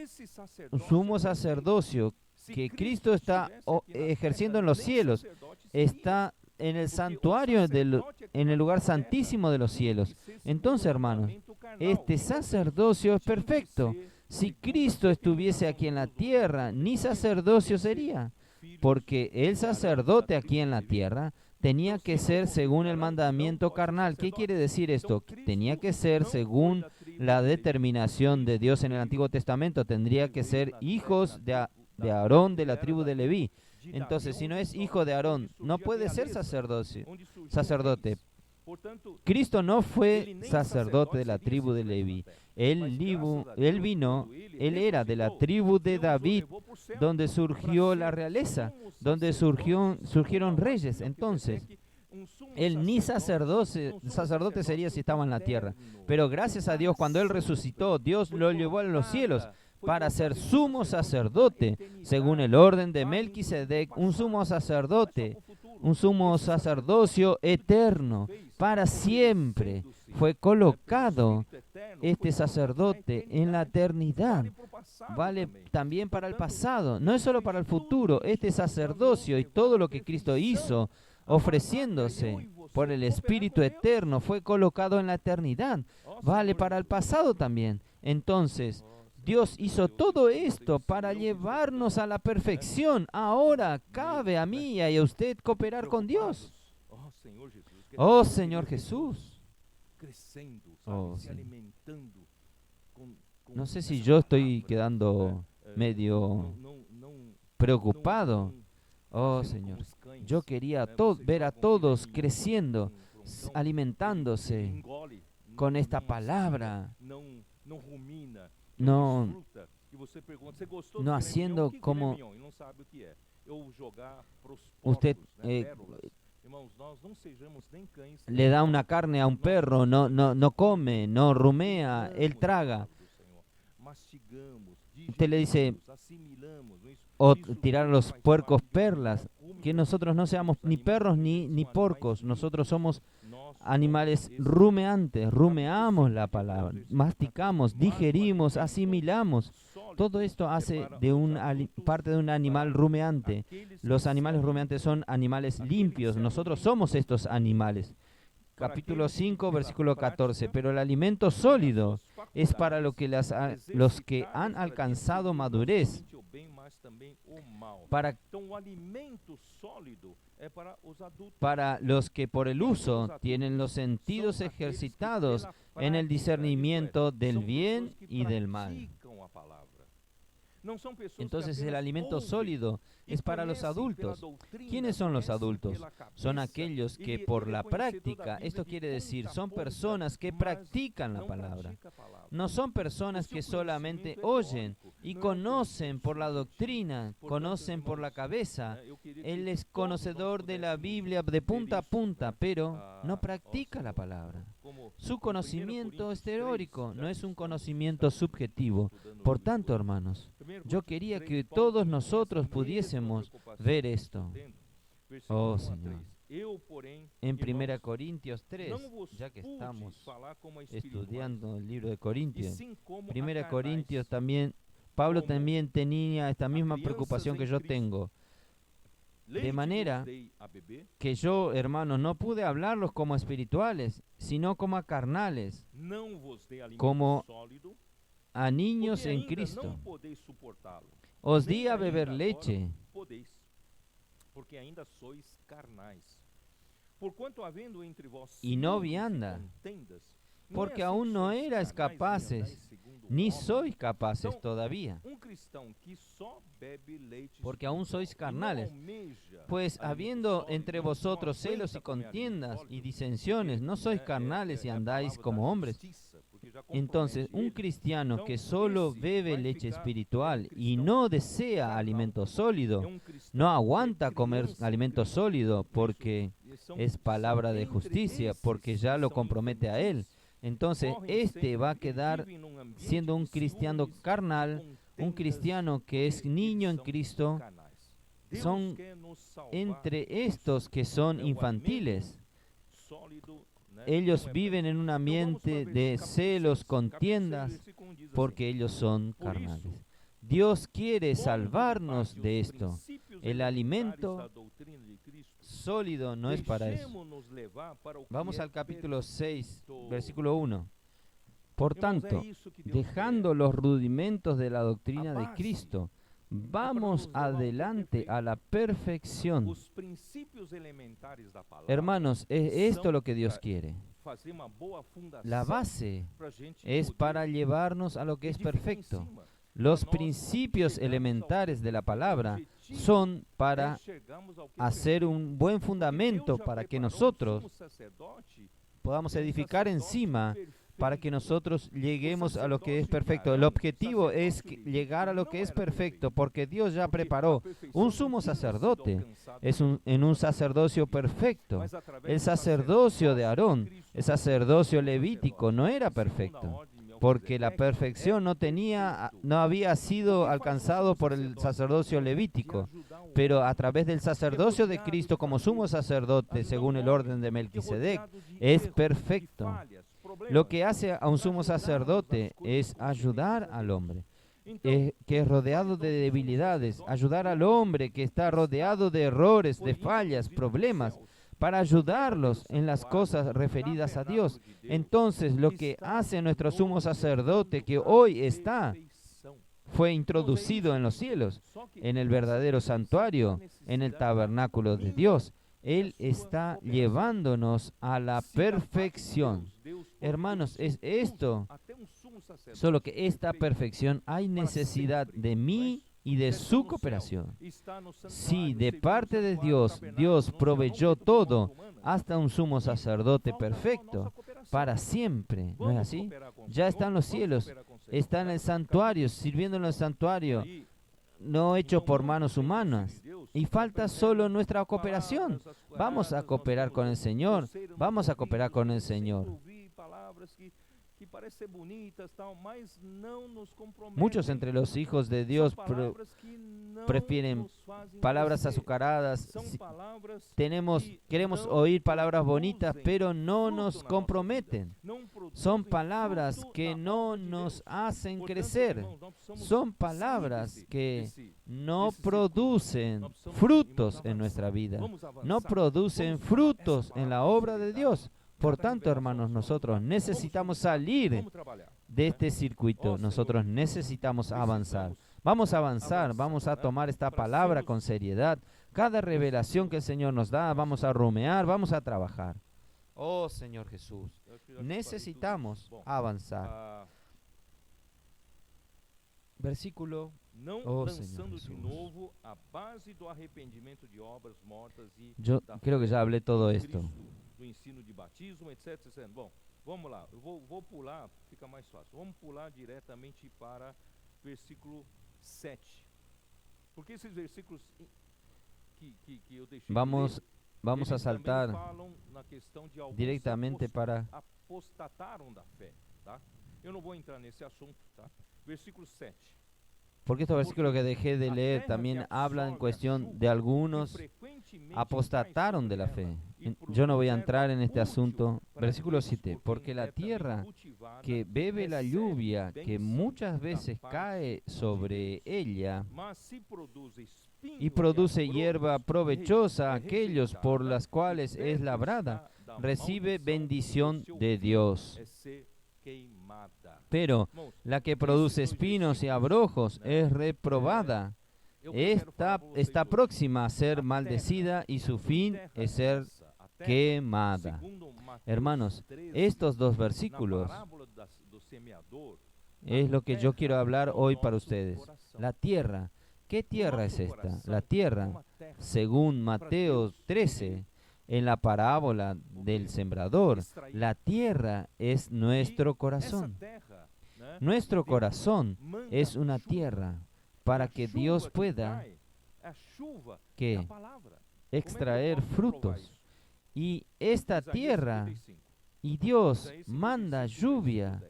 un sumo sacerdocio que Cristo está ejerciendo en los cielos, está en el santuario, en el lugar santísimo de los cielos. Entonces, hermanos, este sacerdocio es perfecto. Si Cristo estuviese aquí en la tierra, ni sacerdocio sería, porque el sacerdote aquí en la tierra tenía que ser según el mandamiento carnal. ¿Qué quiere decir esto? Tenía que ser según la determinación de Dios en el Antiguo Testamento. Tendría que ser hijos de Aarón, de la tribu de Leví. Entonces, si no es hijo de Aarón, no puede ser sacerdote. Cristo no fue sacerdote de la tribu de Leví. Él era de la tribu de David, donde surgió la realeza, donde surgieron reyes. Entonces, él ni sacerdote sería si estaba en la tierra. Pero gracias a Dios, cuando Él resucitó, Dios lo llevó a los cielos para ser sumo sacerdote, según el orden de Melquisedec, un sumo sacerdote, un sumo sacerdocio eterno, para siempre. Fue colocado este sacerdote en la eternidad. Vale también para el pasado, no es solo para el futuro. Este sacerdocio y todo lo que Cristo hizo, ofreciéndose por el Espíritu eterno, fue colocado en la eternidad. Vale para el pasado también. Entonces, Dios hizo todo esto para llevarnos a la perfección. Ahora cabe a mí y a usted cooperar con Dios. Oh Señor Jesús. Oh, sí. No sé si yo estoy quedando medio preocupado. Oh Señor, yo quería ver a todos creciendo, alimentándose con esta palabra. No haciendo como usted le da una carne a un perro, no come, no rumea, él traga. Usted le dice, o tirar a los puercos perlas, que nosotros no seamos ni perros ni porcos, nosotros somos animales rumeantes, rumeamos la palabra, masticamos, digerimos, asimilamos. Todo esto hace parte de un animal rumeante. Los animales rumeantes son animales limpios, nosotros somos estos animales. Capítulo 5, versículo 14. Pero el alimento sólido es para los que han alcanzado madurez, para los que por el uso tienen los sentidos ejercitados en el discernimiento del bien y del mal. Entonces el alimento sólido es para los adultos. ¿Quiénes son los adultos? Son aquellos que por la práctica, esto quiere decir, son personas que practican la palabra. No son personas que solamente oyen y conocen por la doctrina, conocen por la cabeza. Él es conocedor de la Biblia de punta a punta, pero no practica la palabra. Su conocimiento es teórico, no es un conocimiento subjetivo. Por tanto, hermanos, yo quería que todos nosotros pudiésemos ver esto. Oh, Señor. En 1 Corintios 3, ya que estamos estudiando el libro de Corintios, 1 Corintios también, Pablo también tenía esta misma preocupación que yo tengo. De manera que yo, hermanos, no pude hablarlos como espirituales, sino como a carnales, como a niños en Cristo. Os di a beber leche, y no vianda, porque aún no erais capaces, ni sois capaces todavía, porque aún sois carnales. Pues habiendo entre vosotros celos y contiendas y disensiones, no sois carnales y andáis como hombres. Entonces, un cristiano que solo bebe leche espiritual y no desea alimento sólido, no aguanta comer alimento sólido porque es palabra de justicia, porque ya lo compromete a él. Entonces, este va a quedar siendo un cristiano carnal, un cristiano que es niño en Cristo. Son entre estos que son infantiles. Ellos viven en un ambiente de celos, contiendas, porque ellos son carnales. Dios quiere salvarnos de esto. El alimento sólido no es para eso. Vamos al capítulo 6, versículo 1. Por tanto, dejando los rudimentos de la doctrina de Cristo, vamos adelante a la perfección. Hermanos, es esto lo que Dios quiere. La base es para llevarnos a lo que es perfecto. Los principios elementares de la palabra son para hacer un buen fundamento para que nosotros podamos edificar encima, para que nosotros lleguemos a lo que es perfecto. El objetivo es llegar a lo que es perfecto, porque Dios ya preparó un sumo sacerdote, en un sacerdocio perfecto. El sacerdocio de Aarón, el sacerdocio levítico, no era perfecto, porque la perfección no había sido alcanzado por el sacerdocio levítico, pero a través del sacerdocio de Cristo como sumo sacerdote, según el orden de Melquisedec, es perfecto. Lo que hace a un sumo sacerdote es ayudar al hombre, que es rodeado de debilidades, ayudar al hombre que está rodeado de errores, de fallas, problemas, para ayudarlos en las cosas referidas a Dios. Entonces, lo que hace nuestro sumo sacerdote, que hoy fue introducido en los cielos, en el verdadero santuario, en el tabernáculo de Dios, Él está llevándonos a la perfección. Hermanos, es esto, solo que esta perfección hay necesidad de mí y de su cooperación. Si de parte de Dios, Dios proveyó todo, hasta un sumo sacerdote perfecto, para siempre, ¿no es así? Ya está en los cielos, está en el santuario, sirviendo en el santuario, no hecho por manos humanas. Y falta solo nuestra cooperación. Vamos a cooperar con el Señor. Vamos a cooperar con el Señor. Muchos entre los hijos de Dios prefieren palabras azucaradas. Queremos oír palabras bonitas, pero no nos comprometen. Son palabras que no nos hacen crecer. Son palabras que no producen frutos en nuestra vida. No producen frutos en la obra de Dios. Por tanto, hermanos, nosotros necesitamos salir de este circuito. Nosotros necesitamos avanzar. Vamos a avanzar, vamos a tomar esta palabra con seriedad. Cada revelación que el Señor nos da, vamos a rumear, vamos a trabajar. Oh, Señor Jesús, necesitamos avanzar. Versículo. Oh, Señor Jesús. Yo creo que ya hablé todo esto. Do ensino de batismo, etc. Bom, vamos lá, eu vou pular, fica mais fácil. Vamos pular diretamente para versículo 7. Porque esses versículos que eu deixei Vamos ler, a saltar falam na questão de alguns directamente para... apostataram da fé, tá? Eu não vou entrar nesse assunto, tá? Versículo 7. Porque estos versículos que dejé de leer también hablan en cuestión de algunos apostataron de la fe. Yo no voy a entrar en este asunto. Versículo 7. Porque la tierra que bebe la lluvia, que muchas veces cae sobre ella, y produce hierba provechosa a aquellos por las cuales es labrada, recibe bendición de Dios. Pero la que produce espinos y abrojos es reprobada. Está próxima a ser maldecida y su fin es ser quemada. Hermanos, estos dos versículos es lo que yo quiero hablar hoy para ustedes. La tierra. ¿Qué tierra es esta? La tierra, según Mateo 13, en la parábola del sembrador, la tierra es nuestro corazón. Nuestro corazón es una tierra para que Dios pueda ¿qué? Extraer frutos. Y esta tierra, y Dios manda lluvia,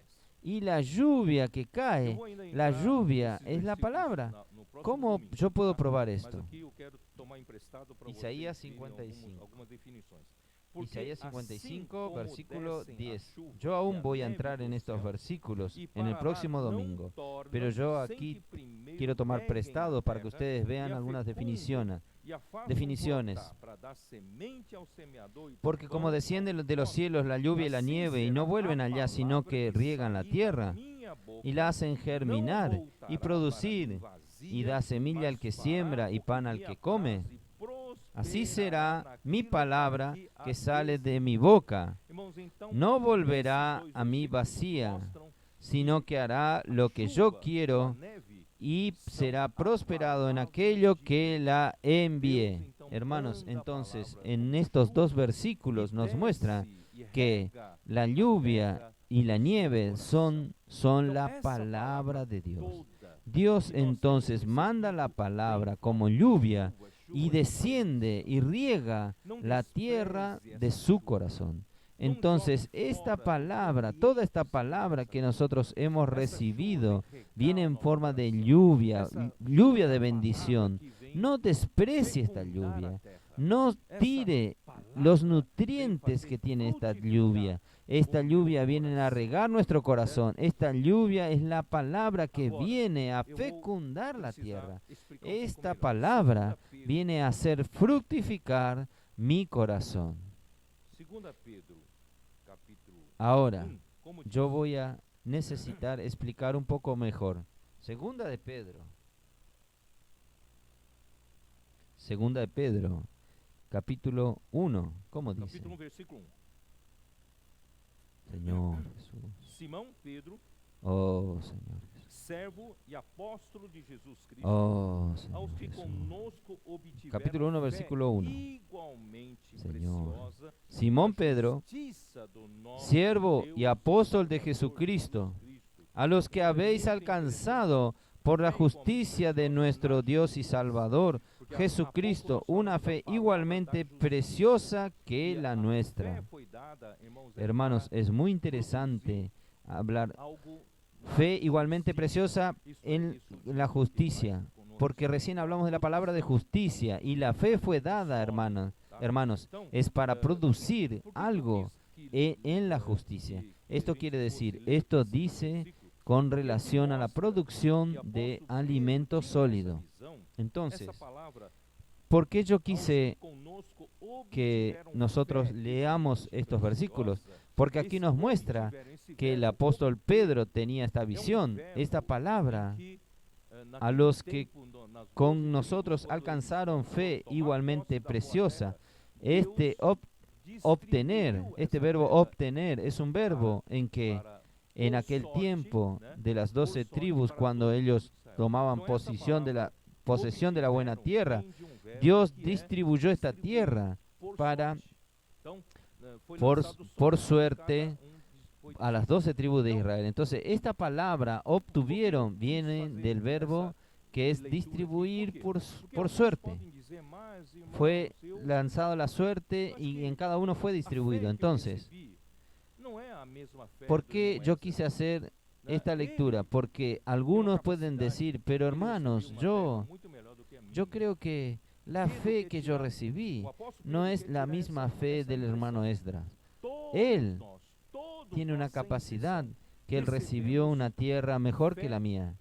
y la lluvia que cae, la lluvia es la palabra. ¿Cómo yo puedo probar esto? Isaías 55. Isaías 55, versículo 10. Yo aún voy a entrar en estos versículos en el próximo domingo, pero yo aquí quiero tomar prestado para que ustedes vean algunas definiciones. Porque como desciende de los cielos la lluvia y la nieve y no vuelven allá, sino que riegan la tierra y la hacen germinar y producir, y da semilla al que siembra y pan al que come, así será mi palabra que sale de mi boca. No volverá a mí vacía, sino que hará lo que yo quiero y será prosperado en aquello que la envíe. Hermanos, entonces, en estos dos versículos nos muestra que la lluvia y la nieve son la palabra de Dios. Dios entonces manda la palabra como lluvia y desciende y riega la tierra de su corazón. Entonces, esta palabra, toda esta palabra que nosotros hemos recibido, viene en forma de lluvia, lluvia de bendición. No desprecie esta lluvia, no tire los nutrientes que tiene esta lluvia. Esta lluvia viene a regar nuestro corazón. Esta lluvia es la palabra que viene a fecundar la tierra. Esta palabra viene a hacer fructificar mi corazón. Ahora, yo voy a necesitar explicar un poco mejor. Segunda de Pedro, capítulo 1, ¿cómo dice? Señor Jesús. Simão Pedro, Oh, Señor Jesús. servo e apóstolo de Jesus Cristo, Oh, Señor aos que Jesús. conosco obtiveram Capítulo 1, fé versículo 1. igualmente Señor. preciosa, Simón Pedro, justiça do nosso siervo Deus y apóstol de e Salvador Jesucristo, Jesus Cristo, a los que habéis alcanzado por la justicia de nuestro Dios y Salvador, Jesucristo, una fe igualmente preciosa que la nuestra. Hermanos, es muy interesante hablar fe igualmente preciosa en la justicia, porque recién hablamos de la palabra de justicia y la fe fue dada, hermanos, es para producir algo en la justicia. Esto quiere decir, esto dice con relación a la producción de alimento sólido. Entonces, ¿por qué yo quise que nosotros leamos estos versículos? Porque aquí nos muestra que el apóstol Pedro tenía esta visión, esta palabra, a los que con nosotros alcanzaron fe igualmente preciosa. Obtener, este verbo obtener, es un verbo en que en aquel tiempo de las 12 tribus, cuando ellos tomaban posesión de la buena tierra, Dios distribuyó esta tierra para, por suerte, a las 12 tribus de Israel. Entonces, esta palabra obtuvieron viene del verbo que es distribuir por suerte. Fue lanzado la suerte y en cada uno fue distribuido. Entonces, ¿por qué yo quise hacer esta lectura? Porque algunos pueden decir, pero hermanos, yo creo que la fe que yo recibí no es la misma fe del hermano Esdras. Él tiene una capacidad que él recibió una tierra mejor que la mía.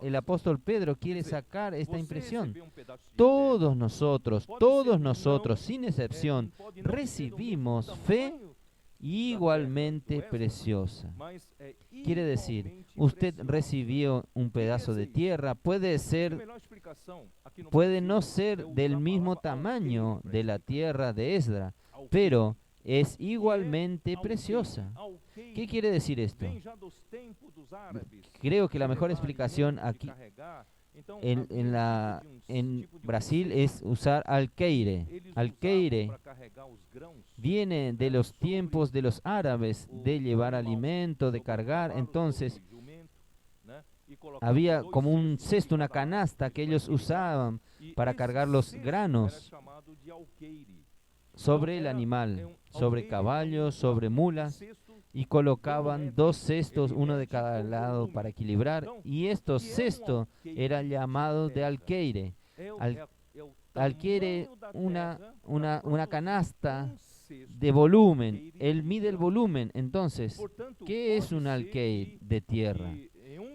El apóstol Pedro quiere sacar esta impresión. Todos nosotros, sin excepción, recibimos fe igualmente preciosa. Quiere decir, usted recibió un pedazo de tierra, puede no ser del mismo tamaño de la tierra de Esdra, pero es igualmente preciosa. ¿Qué quiere decir esto? Creo que la mejor explicación aquí en Brasil es usar alqueire. Alqueire viene de los tiempos de los árabes de llevar alimento, de cargar. Entonces había como un cesto, una canasta que ellos usaban para cargar los granos sobre el animal, sobre caballos, sobre mulas, y colocaban 2 cestos, uno de cada lado para equilibrar, y estos cestos eran llamados de alqueire. Alqueire, una canasta de volumen, él mide el volumen. Entonces, ¿qué es un alqueire de tierra?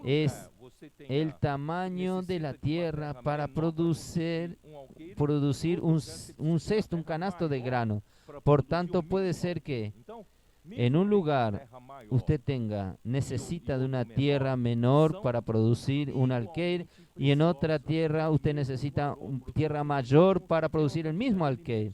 Es el tamaño de la tierra para producir un cesto, un canasto de grano. Por tanto, puede ser que en un lugar usted necesita de una tierra menor para producir un alqueire, y en otra tierra usted necesita una tierra mayor para producir el mismo alqueire.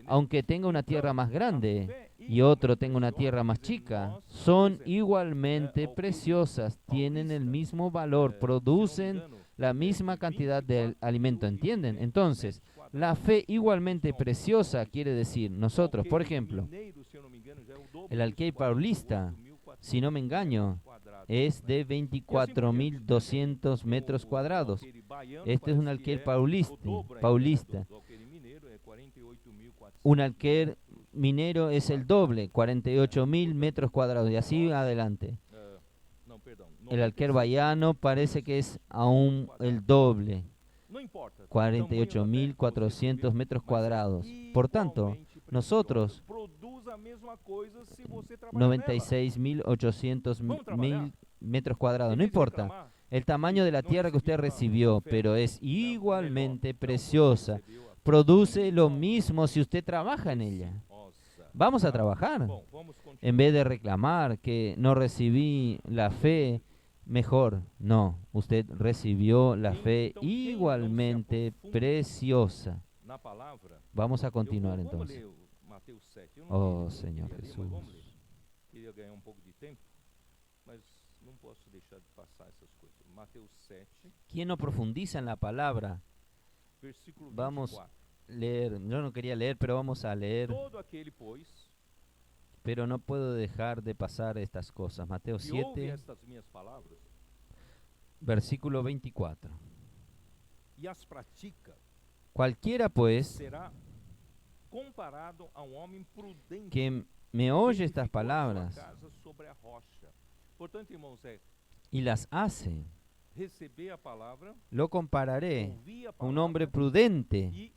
Aunque tenga una tierra más grande y otro tenga una tierra más chica, son igualmente preciosas, tienen el mismo valor, producen la misma cantidad de alimento, ¿entienden? Entonces, la fe igualmente preciosa quiere decir, nosotros, por ejemplo, el alqueire paulista, si no me engaño, es de 24.200 metros cuadrados. Este es un alqueire paulista. Un alqueire minero es el doble, 48.000 metros cuadrados, y así adelante. El alqueire baiano parece que es aún el doble, 48.400 metros cuadrados. Por tanto, nosotros 96.800 metros cuadrados. No importa el tamaño de la tierra que usted recibió, pero es igualmente preciosa. Produce lo mismo si usted trabaja en ella. Vamos a trabajar. En vez de reclamar que no recibí la fe, mejor, no, usted recibió la fe igualmente preciosa. Vamos a continuar entonces. Oh, Señor Jesús. Queria ganhar pouco de tempo, mas não posso deixar de passar essas coisas. Mateus 7, ¿Quién no profundiza en la palabra? versículo 24. Vamos a leer. Yo no quería leer, pero vamos a leer. Todo aquele, pois, Pero no puedo dejar de pasar estas cosas. Mateo que ouve 7, estas minhas palavras versículo 24. e as pratica, Cualquiera pues será comparado a homem prudente que me oye estas edificou a sua palabras casa sobre a rocha. Portanto, irmãos, y las hace, receber a palavra, lo compararé ouvir a a un palavra hombre prudente e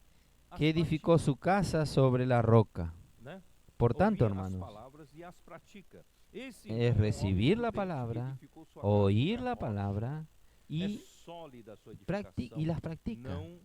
as que edificó su casa sobre la roca. pratica, né? Por tanto, Ouvir as hermanos, palavras e as pratica. Esse es homem recibir la prudente palabra, edificou sua casa oír sobre a la rocha. palabra É y, sólida a sua y las practica. não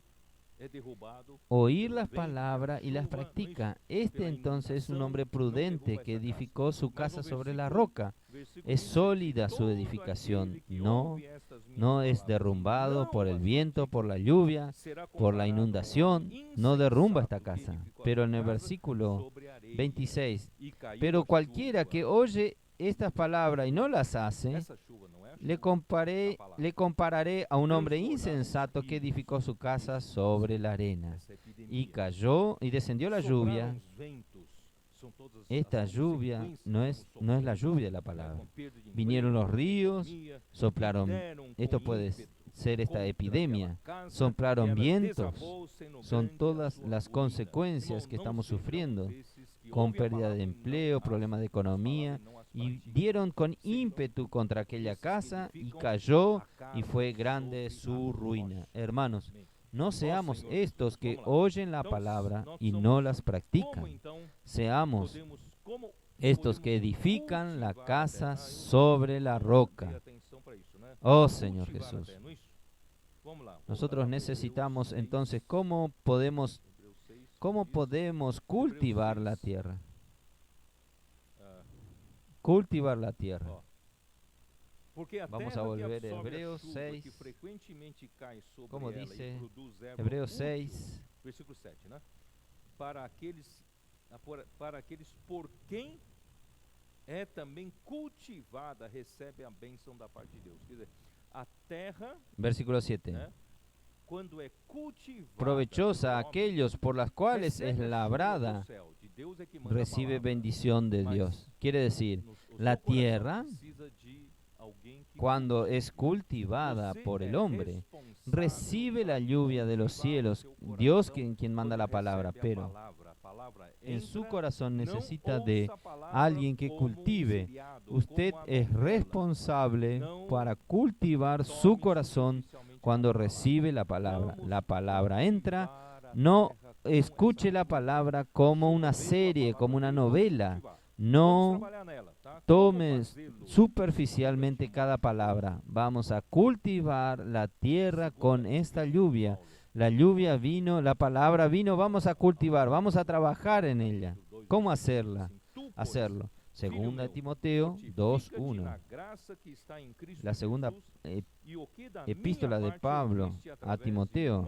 é derrubado Oír pelo las vento, palabras y las chuva, practica. pela Este entonces es un hombre inundação, não prudente derruba que essa casa. edificó su Mas casa no sobre la versículo- roca. versículo Es 26, sólida su todo edificación, aquele que no, ouve estas minhas no es palavras derrumbado não por el as viento, pratica, por la lluvia, será por la comparado a um inundación, homem no derrumba esta insensato que casa. edificou a Pero sua en el casa versículo sobre areia, 26, e caiu pero a cualquiera chuva. que oye estas palabras y no las hace, Essa chuva não é a le chuva da palavra. le compararé a un hombre insensato que edificó su casa sobre la arena. Essa epidemia. Y cayó y descendió la Sopraram lluvia. os ventos, são todas as Esta lluvia consequências no do es sopro, la lluvia de la né, palabra. com perda de Vinieron los emprego, ríos, economia, soplaron. deram Esto com puede ímpetu ser esta contra epidemia. aquela casa, Soplaron ela vientos. desabou, sendo Son grande a todas sua las ruína. consecuencias Irmão, que não estamos sejam sufriendo, desses que con ouvem a pérdida palavra de e não empleo, fazem problemas de as palavras economía, e não as y praticam. dieron con Sejam ímpetu contra aquella esses que casa y edificam cayó a casa y fue grande sobre su a ruina. rocha. Hermanos, Amém. no seamos Señor estos Jesús, que vamos lá. oyen la Então, palabra nós y somos- no las Como practican. então Seamos como estos que podemos edifican la cultivar a casa terra? sobre la Dei roca. atenção para isso, né? Oh Señor Cultivar a Jesús. terra, não é isso? Vamos lá. Nosotros Voltar a necesitamos Hebreus entonces 6, cómo podemos Hebreus 6, ¿Cómo diz, podemos cultivar la tierra? cultivar la tierra. Ó. Porque a Vamos terra a que volver a absorve a Hebreos chuva 6, que frequentemente cai sobre como ela dice e produz erva Hebreos útil, 6, versículo 7, né? Para aqueles por quem é também cultivada, recebe a bênção da parte de Deus. Quer dizer, a terra, versículo 7. né, quando é cultivada Provechosa a por homem, aquellos por las cuales es recebe a chuva do labrada, céu. De Deus é que manda a recibe palavra. bendición de Mas Dios. Quiere decir, O la seu coração tierra, precisa de alguém que cuando cultive. es cultivada Você por el é hombre, responsável recibe la para lluvia de los cultivar o cielos. seu Dios coração quien manda quando la palabra, recebe a pero palavra. A palavra en su entra, corazón não necesita ouça de a palavra alguien que como cultive. seriado, Usted como a es novela. responsable Não para cultivar tome su corazón superficialmente cuando a palavra. recibe la palabra. Vamos La palabra entra. cultivar a No terra como escuche essa la chuva. palabra como Choveu una a serie, palavra como una dele, vamos novela. cultivar. Vamos No trabalhar nela, tá? Como tome fazê-lo? superficialmente cada palabra. Vamos a cultivar la tierra con esta lluvia. La lluvia vino, la palabra vino, vamos a cultivar, vamos a trabajar en ella. ¿Cómo hacerla? Hacerlo. Segunda de Timoteo 2:1. La segunda epístola de Pablo a Timoteo,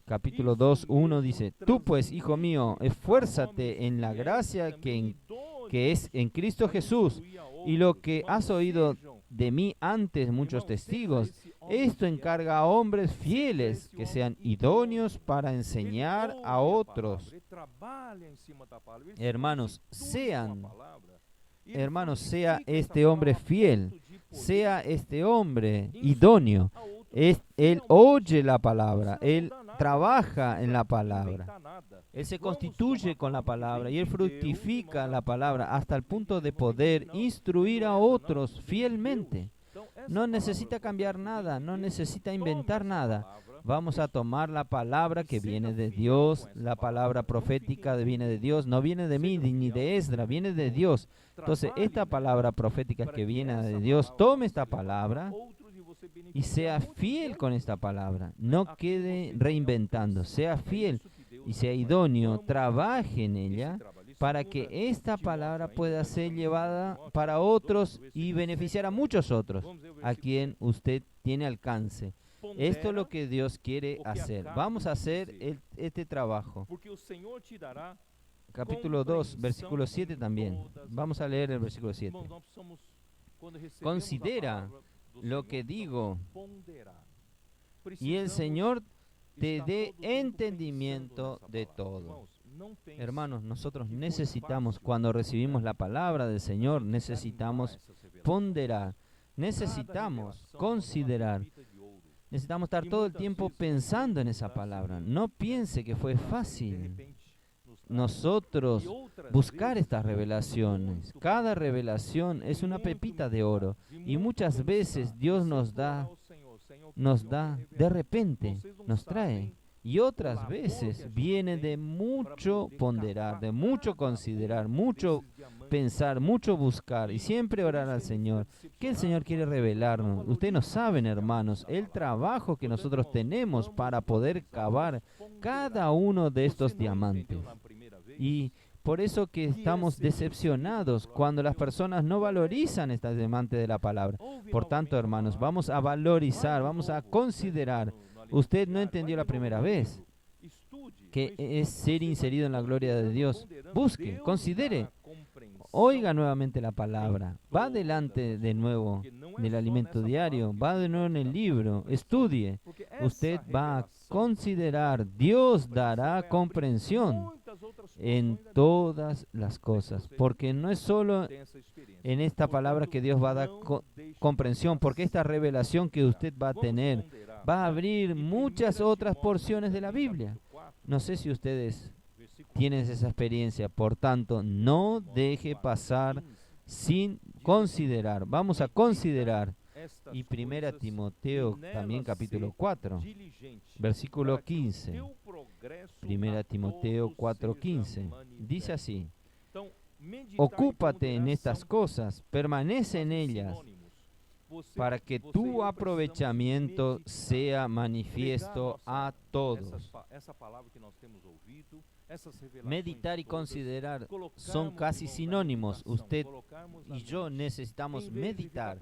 capítulo 2:1 dice: Tú pues, hijo mío, esfuérzate en la gracia que es en Cristo Jesús, y lo que has oído de mí antes muchos testigos, esto encarga a hombres fieles que sean idóneos para enseñar a otros. Hermanos, sea este hombre fiel, sea este hombre idóneo. Él oye la palabra, él trabaja en la palabra, él se constituye con la palabra y él fructifica la palabra hasta el punto de poder instruir a otros fielmente. No necesita cambiar nada, no necesita inventar nada. Vamos a tomar la palabra que viene de Dios, la palabra profética viene de Dios, no viene de mí ni de Esdras, viene de Dios. Entonces, esta palabra profética que viene de Dios, tome esta palabra y sea fiel con esta palabra. No quede reinventando, sea fiel y sea idóneo, trabaje en ella para que esta palabra pueda ser llevada para otros y beneficiar a muchos otros, a quien usted tiene alcance. Esto es lo que Dios quiere hacer. Vamos a hacer este trabajo. Capítulo 2, versículo 7 también. Vamos a leer el versículo 7. Considera lo que digo, y el Señor te dé entendimiento de todo. Hermanos, nosotros necesitamos, cuando recibimos la palabra del Señor, necesitamos ponderar, necesitamos considerar, necesitamos estar todo el tiempo pensando en esa palabra. No piense que fue fácil nosotros buscar estas revelaciones. Cada revelación es una pepita de oro y muchas veces Dios nos da de repente, nos trae. Y otras veces viene de mucho ponderar, de mucho considerar, mucho pensar, mucho buscar y siempre orar al Señor. ¿Qué el Señor quiere revelarnos? Ustedes no saben, hermanos, el trabajo que nosotros tenemos para poder cavar cada uno de estos diamantes. Y por eso que estamos decepcionados cuando las personas no valorizan estos diamantes de la palabra. Por tanto, hermanos, vamos a valorizar, vamos a considerar. Usted no entendió la primera vez que es ser inserido en la gloria de Dios. Busque, considere, oiga nuevamente la palabra, va adelante de nuevo del alimento diario, va de nuevo en el libro, estudie. Usted va a considerar, Dios dará comprensión en todas las cosas, porque no es solo en esta palabra que Dios va a dar comprensión, porque esta revelación que usted va a tener va a abrir muchas otras porciones de la Biblia. No sé si ustedes tienen esa experiencia, por tanto, no deje pasar sin considerar. Vamos a considerar. Y 1 Timoteo también capítulo 4, versículo 15. 1 Timoteo 4:15. Dice así: Ocúpate en estas cosas, permanece en ellas, para que tu aprovechamiento sea manifiesto a todos. Meditar y considerar son casi sinónimos. Usted y yo necesitamos meditar,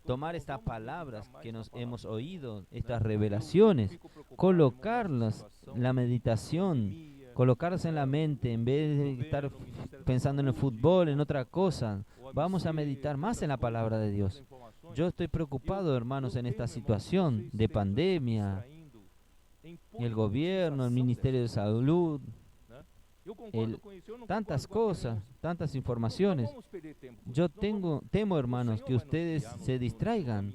tomar estas palabras que nos hemos oído, estas revelaciones, colocarlas, la meditación, colocarlas en la mente en vez de estar pensando en el fútbol, en otra cosa. Vamos a meditar más en la palabra de Dios. Yo estoy preocupado, hermanos, en esta situación de pandemia. El gobierno, el Ministerio de Salud, tantas cosas, tantas informaciones. Yo temo, hermanos, que ustedes se distraigan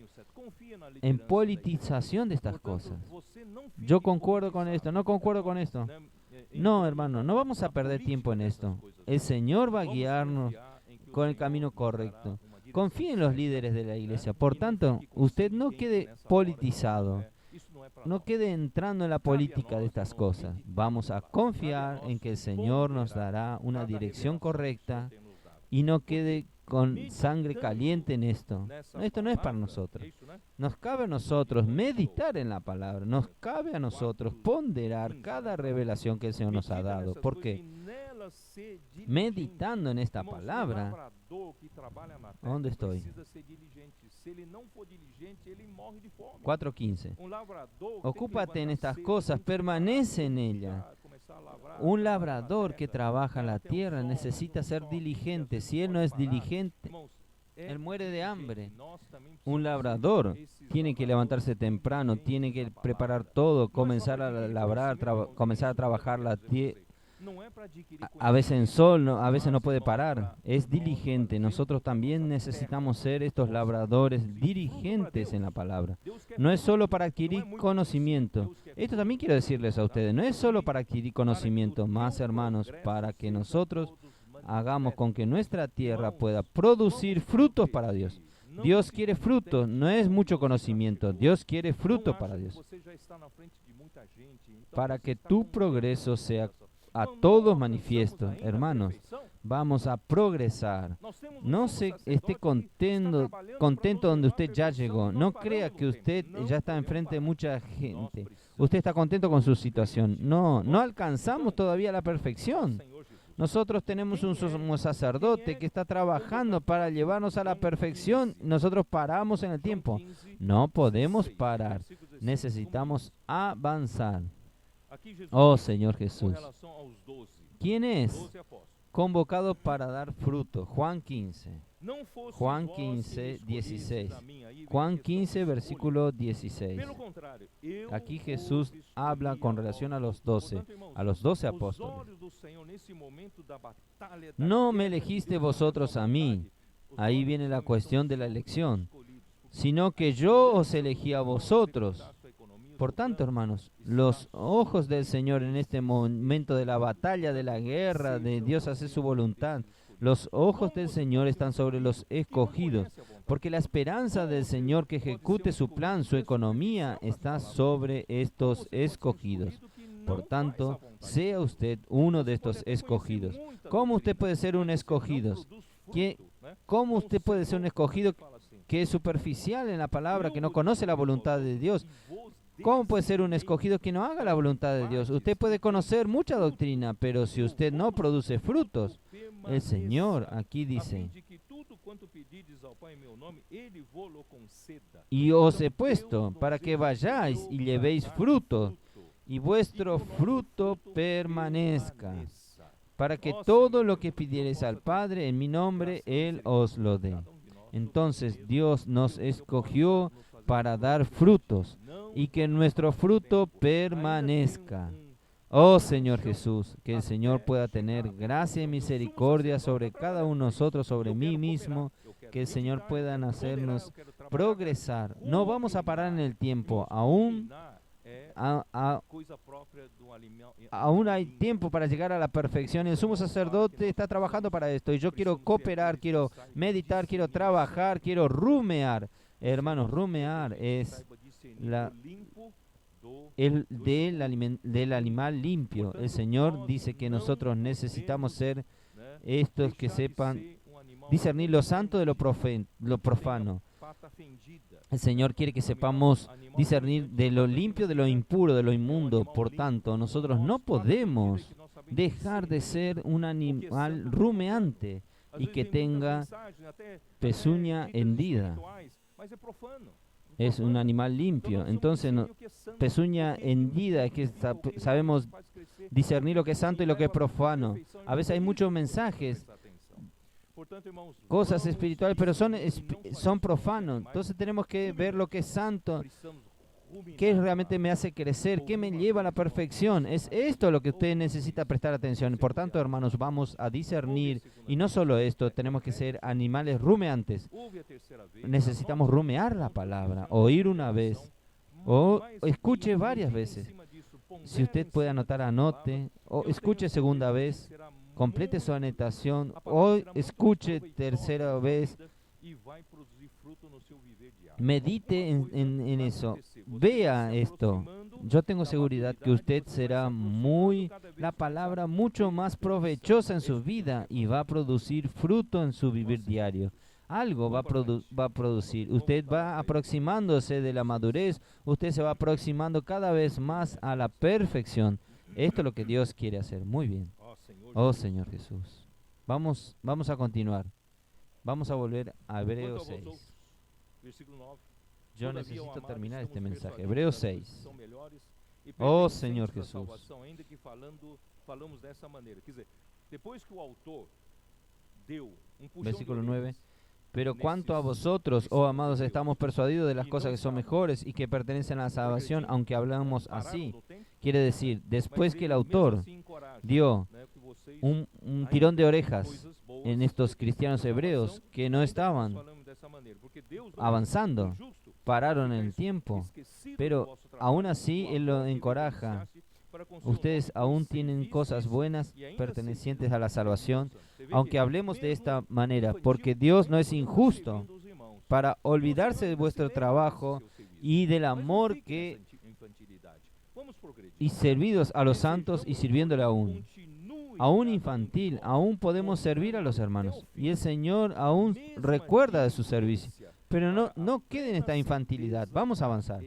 en politización de estas cosas. Yo concuerdo con esto, no concuerdo con esto. No, hermano, no vamos a perder tiempo en esto. El Señor va a guiarnos con el camino correcto. Confíe en los líderes de la iglesia. Por tanto, usted no quede politizado. No quede entrando en la política de estas cosas. Vamos a confiar en que el Señor nos dará una dirección correcta y no quede con sangre caliente en esto. Esto no es para nosotros. Nos cabe a nosotros meditar en la palabra. Nos cabe a nosotros ponderar cada revelación que el Señor nos ha dado. Porque meditando en esta palabra, ¿dónde estoy? 4:15. Ocúpate en estas cosas, permanece en ellas. Un labrador que trabaja la tierra necesita ser diligente. Si él no es diligente, él muere de hambre. Un labrador tiene que levantarse temprano, tiene que preparar todo, comenzar a labrar, comenzar a trabajar la tierra. A veces en sol, a veces no puede parar. Es diligente. Nosotros también necesitamos ser estos labradores dirigentes en la palabra. No es solo para adquirir conocimiento. Esto también quiero decirles a ustedes. No es solo para adquirir conocimiento, más hermanos, para que nosotros hagamos con que nuestra tierra pueda producir frutos para Dios. Dios quiere frutos, no es mucho conocimiento. Dios quiere frutos para Dios. Para que tu progreso sea a todos manifiesto, hermanos, vamos a progresar. No se esté contento donde usted ya llegó. No crea que usted ya está enfrente de mucha gente. Usted está contento con su situación. No alcanzamos todavía la perfección. Nosotros tenemos un sumo sacerdote que está trabajando para llevarnos a la perfección. Nosotros paramos en el tiempo. No podemos parar. Necesitamos avanzar. Oh Señor Jesús, ¿quién es convocado para dar fruto? Juan 15, 16. Juan 15, versículo 16. Aquí Jesús habla con relación a los 12 apóstoles. No me elegiste vosotros a mí, ahí viene la cuestión de la elección, sino que yo os elegí a vosotros. Por tanto, hermanos, los ojos del Señor en este momento de la batalla, de la guerra, de Dios hacer su voluntad, los ojos del Señor están sobre los escogidos, porque la esperanza del Señor que ejecute su plan, su economía, está sobre estos escogidos. Por tanto, sea usted uno de estos escogidos. ¿Cómo usted puede ser un escogido? ¿Cómo usted puede ser un escogido que es superficial en la palabra, que no conoce la voluntad de Dios? ¿Cómo puede ser un escogido que no haga la voluntad de Dios? Usted puede conocer mucha doctrina, pero si usted no produce frutos, el Señor aquí dice, y os he puesto para que vayáis y llevéis fruto, y vuestro fruto permanezca, para que todo lo que pidiereis al Padre en mi nombre, Él os lo dé. Entonces Dios nos escogió para dar frutos y que nuestro fruto permanezca. Oh Señor Jesús, que el Señor pueda tener gracia y misericordia sobre cada uno de nosotros, sobre mí mismo, que el Señor pueda hacernos progresar. No vamos a parar en el tiempo, aún hay tiempo para llegar a la perfección. El sumo sacerdote está trabajando para esto y yo quiero cooperar, quiero meditar, quiero trabajar, quiero rumear. Hermanos, rumear es del animal limpio. El Señor dice que nosotros necesitamos ser estos que sepan discernir lo santo de lo profano. El Señor quiere que sepamos discernir de lo limpio, de lo impuro, de lo inmundo. Por tanto, nosotros no podemos dejar de ser un animal rumeante y que tenga pezuña hendida. Es un animal limpio. Entonces, pezuña hendida es que sabemos discernir lo que es santo y lo que es profano. A veces hay muchos mensajes, cosas espirituales, pero son profanos. Entonces tenemos que ver lo que es santo, qué realmente me hace crecer, qué me lleva a la perfección. Es esto lo que usted necesita prestar atención. Por tanto, hermanos, vamos a discernir, y no solo esto, tenemos que ser animales rumeantes. Necesitamos rumear la palabra, oír una vez, o escuche varias veces. Si usted puede anotar, anote, o escuche segunda vez, complete su anotación, o escuche tercera vez, medite en eso, vea esto. Yo tengo seguridad que usted será la palabra mucho más provechosa en su vida y va a producir fruto en su vivir diario. Algo va a producir. Usted va aproximándose de la madurez, usted se va aproximando cada vez más a la perfección. Esto es lo que Dios quiere hacer. Muy bien. Oh Señor Jesús. Vamos a continuar. Vamos a volver a Hebreos 6. Yo necesito terminar este mensaje. Hebreos 6. Oh Señor Jesús. Versículo 9. Pero cuanto a vosotros, oh amados, estamos persuadidos de las cosas que son mejores y que pertenecen a la salvación, aunque hablamos así. Quiere decir, después que el autor dio un tirón de orejas en estos cristianos hebreos que no estaban avanzando, pararon en el tiempo, pero aún así Él lo encoraja. Ustedes aún tienen cosas buenas pertenecientes a la salvación, aunque hablemos de esta manera, porque Dios no es injusto para olvidarse de vuestro trabajo y del amor y servidos a los santos y sirviéndole aún infantil, aún podemos servir a los hermanos, y el Señor aún recuerda de su servicio, pero no quede en esta infantilidad, vamos a avanzar.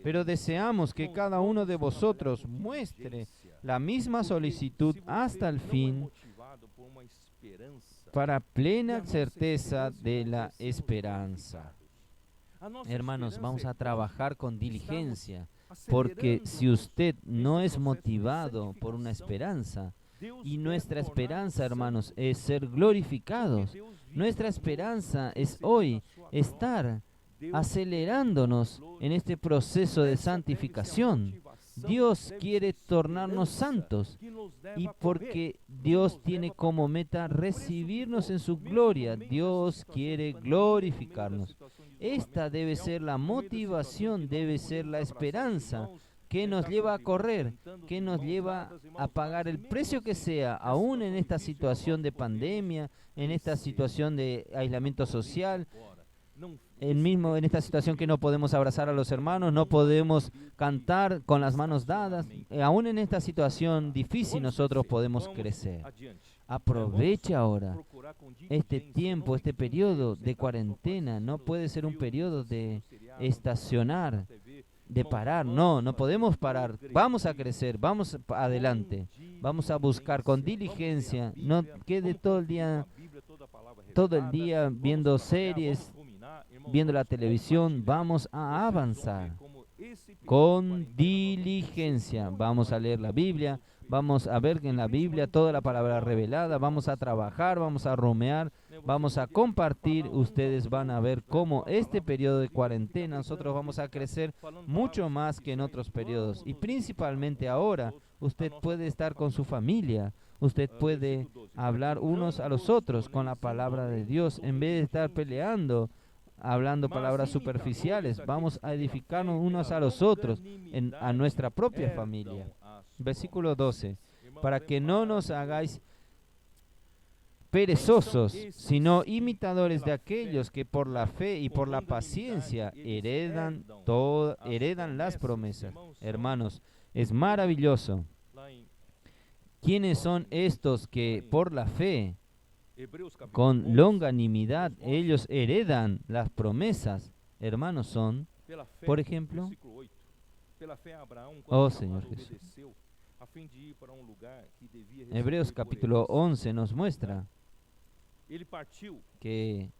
Pero deseamos que cada uno de vosotros muestre la misma solicitud hasta el fin para plena certeza de la esperanza. Hermanos, vamos a trabajar con diligencia, porque si usted no es motivado por una esperanza, y nuestra esperanza, hermanos, es ser glorificados, nuestra esperanza es hoy estar acelerándonos en este proceso de santificación. Dios quiere tornarnos santos, y porque Dios tiene como meta recibirnos en su gloria, Dios quiere glorificarnos. Esta debe ser la motivación, debe ser la esperanza que nos lleva a correr, que nos lleva a pagar el precio que sea, aún en esta situación de pandemia, en esta situación de aislamiento social, en esta situación que no podemos abrazar a los hermanos, no podemos cantar con las manos dadas, aún en esta situación difícil nosotros podemos crecer. Aproveche ahora este tiempo, este periodo de cuarentena. No puede ser un periodo de estacionar, de parar. No podemos parar. Vamos a crecer, vamos adelante, vamos a buscar con diligencia. No quede todo el día viendo series, viendo la televisión. Vamos a avanzar con diligencia. Vamos a leer la Biblia, vamos a ver en la Biblia toda la palabra revelada, vamos a trabajar, vamos a rumear, vamos a compartir. Ustedes van a ver cómo este periodo de cuarentena nosotros vamos a crecer mucho más que en otros periodos, y principalmente ahora usted puede estar con su familia. Usted puede hablar unos a los otros con la palabra de Dios en vez de estar peleando, hablando palabras superficiales. Vamos a edificarnos unos a los otros, a nuestra propia familia. Versículo 12. Para que no nos hagáis perezosos, sino imitadores de aquellos que por la fe y por la paciencia heredan las promesas. Hermanos, es maravilloso. ¿Quiénes son estos que por la fe Hebreus capítulo con 11, longanimidad ellos heredan las promesas. Hermanos, son, pela fé, por ejemplo, versículo 8. Pela fé Abraão, oh quando Señor chamado, Jesús. obedeceu, a fim de ir para lugar que devia Hebreos receber por capítulo herança. 11 nos muestra Ele partiu, que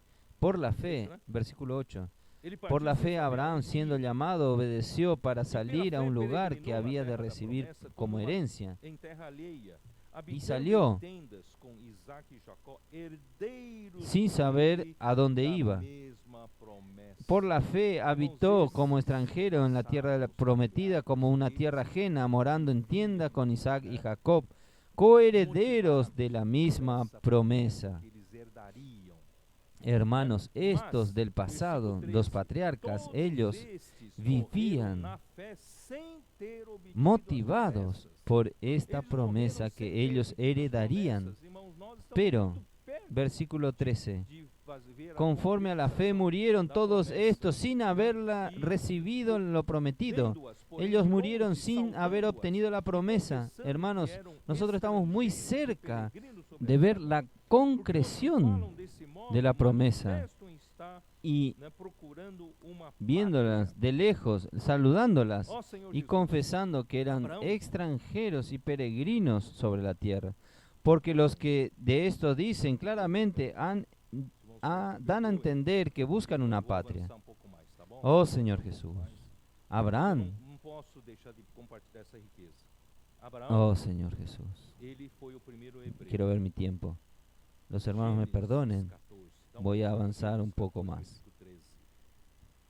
por la fe, versículo 8, ele partiu por la sem fe saber Abraham, aonde siendo ia. llamado, obedeció para salir a un lugar que peregrinou na había de terra da recibir promessa, como como herencia. em terra alheia, habitando salió em tendas com Isaac e Jacó, herdeiros sin com saber ele a dónde da iba. mesma promessa. Por la fe habitó como extranjero en la tierra prometida, como una tierra ajena, morando en tienda con Isaac y Jacob, coherederos de la misma promesa. Que eles herdariam. Hermanos, estos Mas, del pasado, versículo los 13, patriarcas, todos ellos estes vivían morreram na fé sem ter obtido as motivados promessas. por esta Eles promesa morreram sem que ter ellos obtido as heredarían. promessas. Irmãos, nós estamos Pero, muito perto versículo 13, de ver a conforme a la fe murieron da todos promessa. estos sin haberla Y recibido en lo prometido. Vendo-as, porém, Ellos de murieron longe, sin haber saudando-as, obtenido la e promesa. confessando Hermanos, que eram nosotros estamos muy estrangeiros e cerca peregrinos sobre de a ver terra. la Porque os que concreción falam desse modo, de la promesa manifestam estar, y procurando uma viéndolas de lejos, saludándolas pátria. Ó Senhor y Jesus, confesando que eran Abraão, extranjeros y peregrinos sobre la tierra. Porque los que de esto dicen claramente dan a entender que buscan una vou patria. avançar pouco mais, tá bom? Oh Señor Jesús, Eu Abraham, não posso deixar de compartilhar essa riqueza. Abraão, oh Señor Jesús, ele foi o primeiro hebreu. quiero ver mi tiempo. Los hermanos me Gênesis perdonen, 14. Dá voy a olhada em avanzar Gênesis un poco 14, más, versículo 13.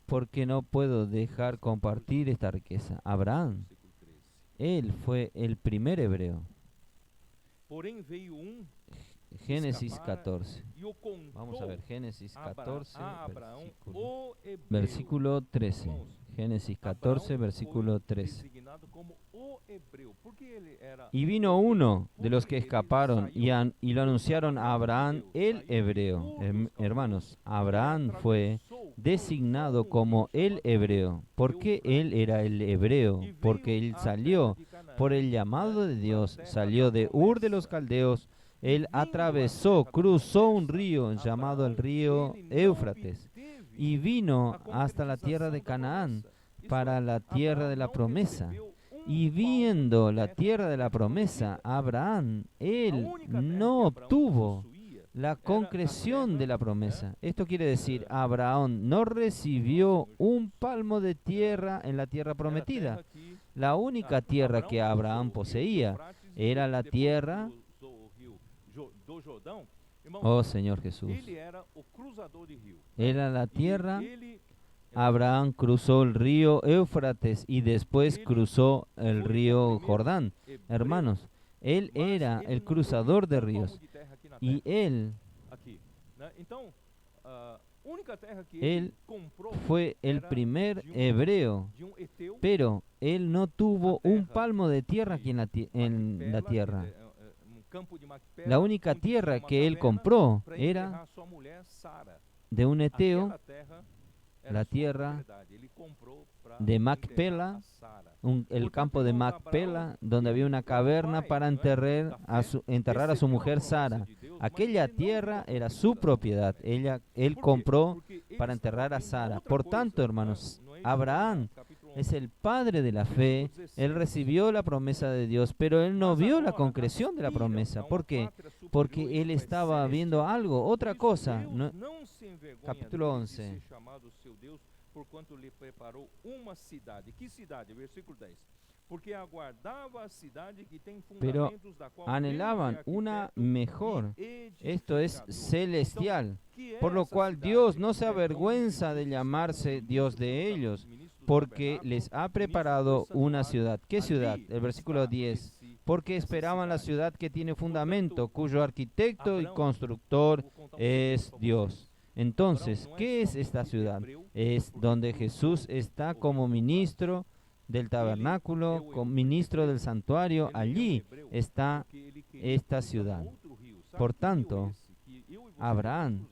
porque no puedo dejar compartir esta riqueza. Abraham, Versículo 13. él fue el primer hebreo. Porém veio Génesis escapar 14. e o contou Vamos a ver, Génesis 14, a Abraão, versículo, o hebreu. versículo 13. Irmãos, Génesis Abraão 14, versículo foi 13. designado como o hebreu, porque ele era Y vino uno de los que porque ele escaparon saiu y lo anunciaron a Abraham el hebreo. Hermanos, Abraham fue designado como el hebreo. ¿Por qué él era el hebreo? Porque él salió por el llamado de Dios, salió de Ur de los Caldeos. Él atravesó, cruzó un río llamado el río Éufrates y vino hasta la tierra de Canaán, para la tierra de la promesa. Y viendo la tierra de la promesa, Abraham, él no obtuvo la concreción de la promesa. Esto quiere decir, Abraham no recibió un palmo de tierra en la tierra prometida. La única tierra que Abraham poseía era la tierra, oh Señor Jesús, era la tierra. Abraham cruzó el río Éufrates y después cruzó el río Jordán. Hermanos, él era el cruzador de ríos y él fue el primer hebreo, pero él no tuvo un palmo de tierra aquí en la tierra. La única tierra que él compró era de un eteo, la tierra de Macpela, el campo de Macpela, donde había una caverna para enterrar a su mujer Sara. Aquella tierra era su propiedad. Él compró para enterrar a Sara. Por tanto, hermanos, Abraham es el padre de la fe. Él recibió la promesa de Dios, pero él no vio la concreción de la promesa. ¿Por qué? Porque él estaba viendo algo, otra cosa. Capítulo 11. Por quanto lhe preparou uma cidade. Que cidade? Versículo 10. Porque aguardava a cidade que tem Pero fundamentos, da qual anhelaban Deus é una arquiteto mejor, e esto es edificador. celestial, Que é por lo essa cual cidade? Dios no se É avergüenza de llamarse Dios de ellos, porque les ha preparado una ciudad. ¿Qué ciudad? El versículo 10. Porque esperaban la ciudad que tiene fundamento, cuyo arquitecto y constructor es Dios. Entonces, ¿qué es esta ciudad? Es donde Jesús está como ministro del tabernáculo, como ministro del santuario. Allí está esta ciudad. Por tanto, Abraham,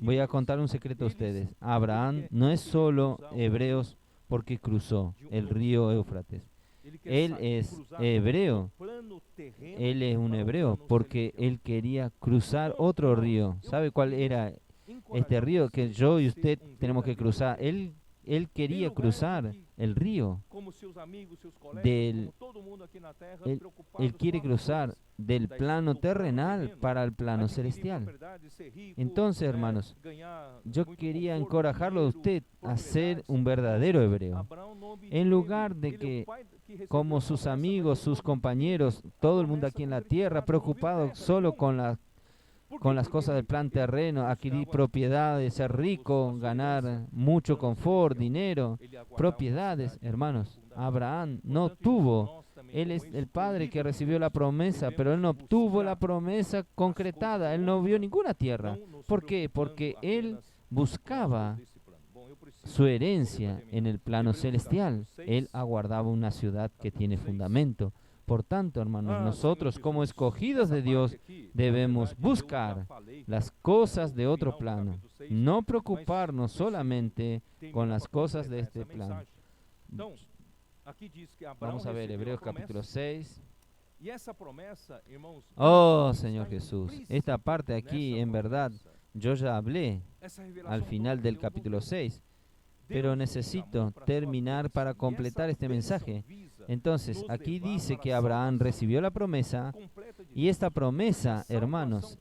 voy a contar un secreto a ustedes. Abraham no es solo hebreos porque cruzó el río Éufrates. Él es hebreo. Él es un hebreo porque él quería cruzar otro río. ¿Sabe cuál era este río que yo y usted tenemos que cruzar? Él quería cruzar el río. Él quiere cruzar del plano terrenal para el plano celestial. Entonces, hermanos, yo quería encorajarlo a usted a ser un verdadero hebreo. En lugar de que, como sus amigos, sus compañeros, todo el mundo aquí en la tierra, preocupado solo con las cosas del plan terreno, adquirir propiedades, ser rico, ganar mucho confort, dinero, propiedades, hermanos. Abraham no tuvo. Él es el padre que recibió la promesa, pero él no obtuvo la promesa concretada. Él no vio ninguna tierra. ¿Por qué? Porque él buscaba su herencia en el plano celestial. Él aguardaba una ciudad que tiene fundamento. Por tanto, hermanos, nosotros como escogidos de Dios debemos buscar las cosas de otro plano, no preocuparnos solamente con las cosas de este plano. Vamos a ver Hebreos capítulo 6. Oh, Señor Jesús, esta parte aquí, en verdad, yo ya hablé al final del capítulo 6, pero necesito terminar para completar este mensaje. Entonces, aquí dice que Abraham recibió la promesa, y esta promesa, hermanos,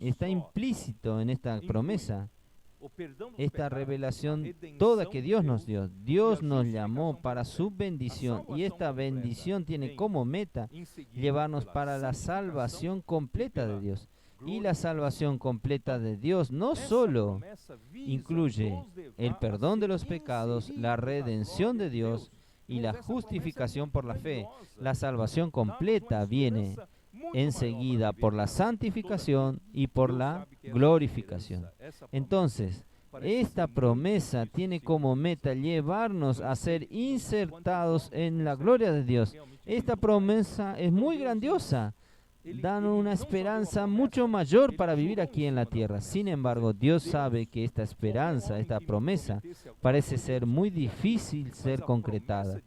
está implícito en esta promesa, esta revelación toda que Dios nos dio. Dios nos llamó para su bendición, y esta bendición tiene como meta llevarnos para la salvación completa de Dios. Y la salvación completa de Dios no solo incluye el perdón de los pecados, la redención de Dios y la justificación por la fe. La salvación completa viene enseguida por la santificación y por la glorificación. Entonces, esta promesa tiene como meta llevarnos a ser insertados en la gloria de Dios. Esta promesa es muy grandiosa, dando una esperanza mucho mayor para vivir aquí en la tierra. Sin embargo, Dios sabe que esta esperanza, esta promesa, parece ser muy difícil ser concretada.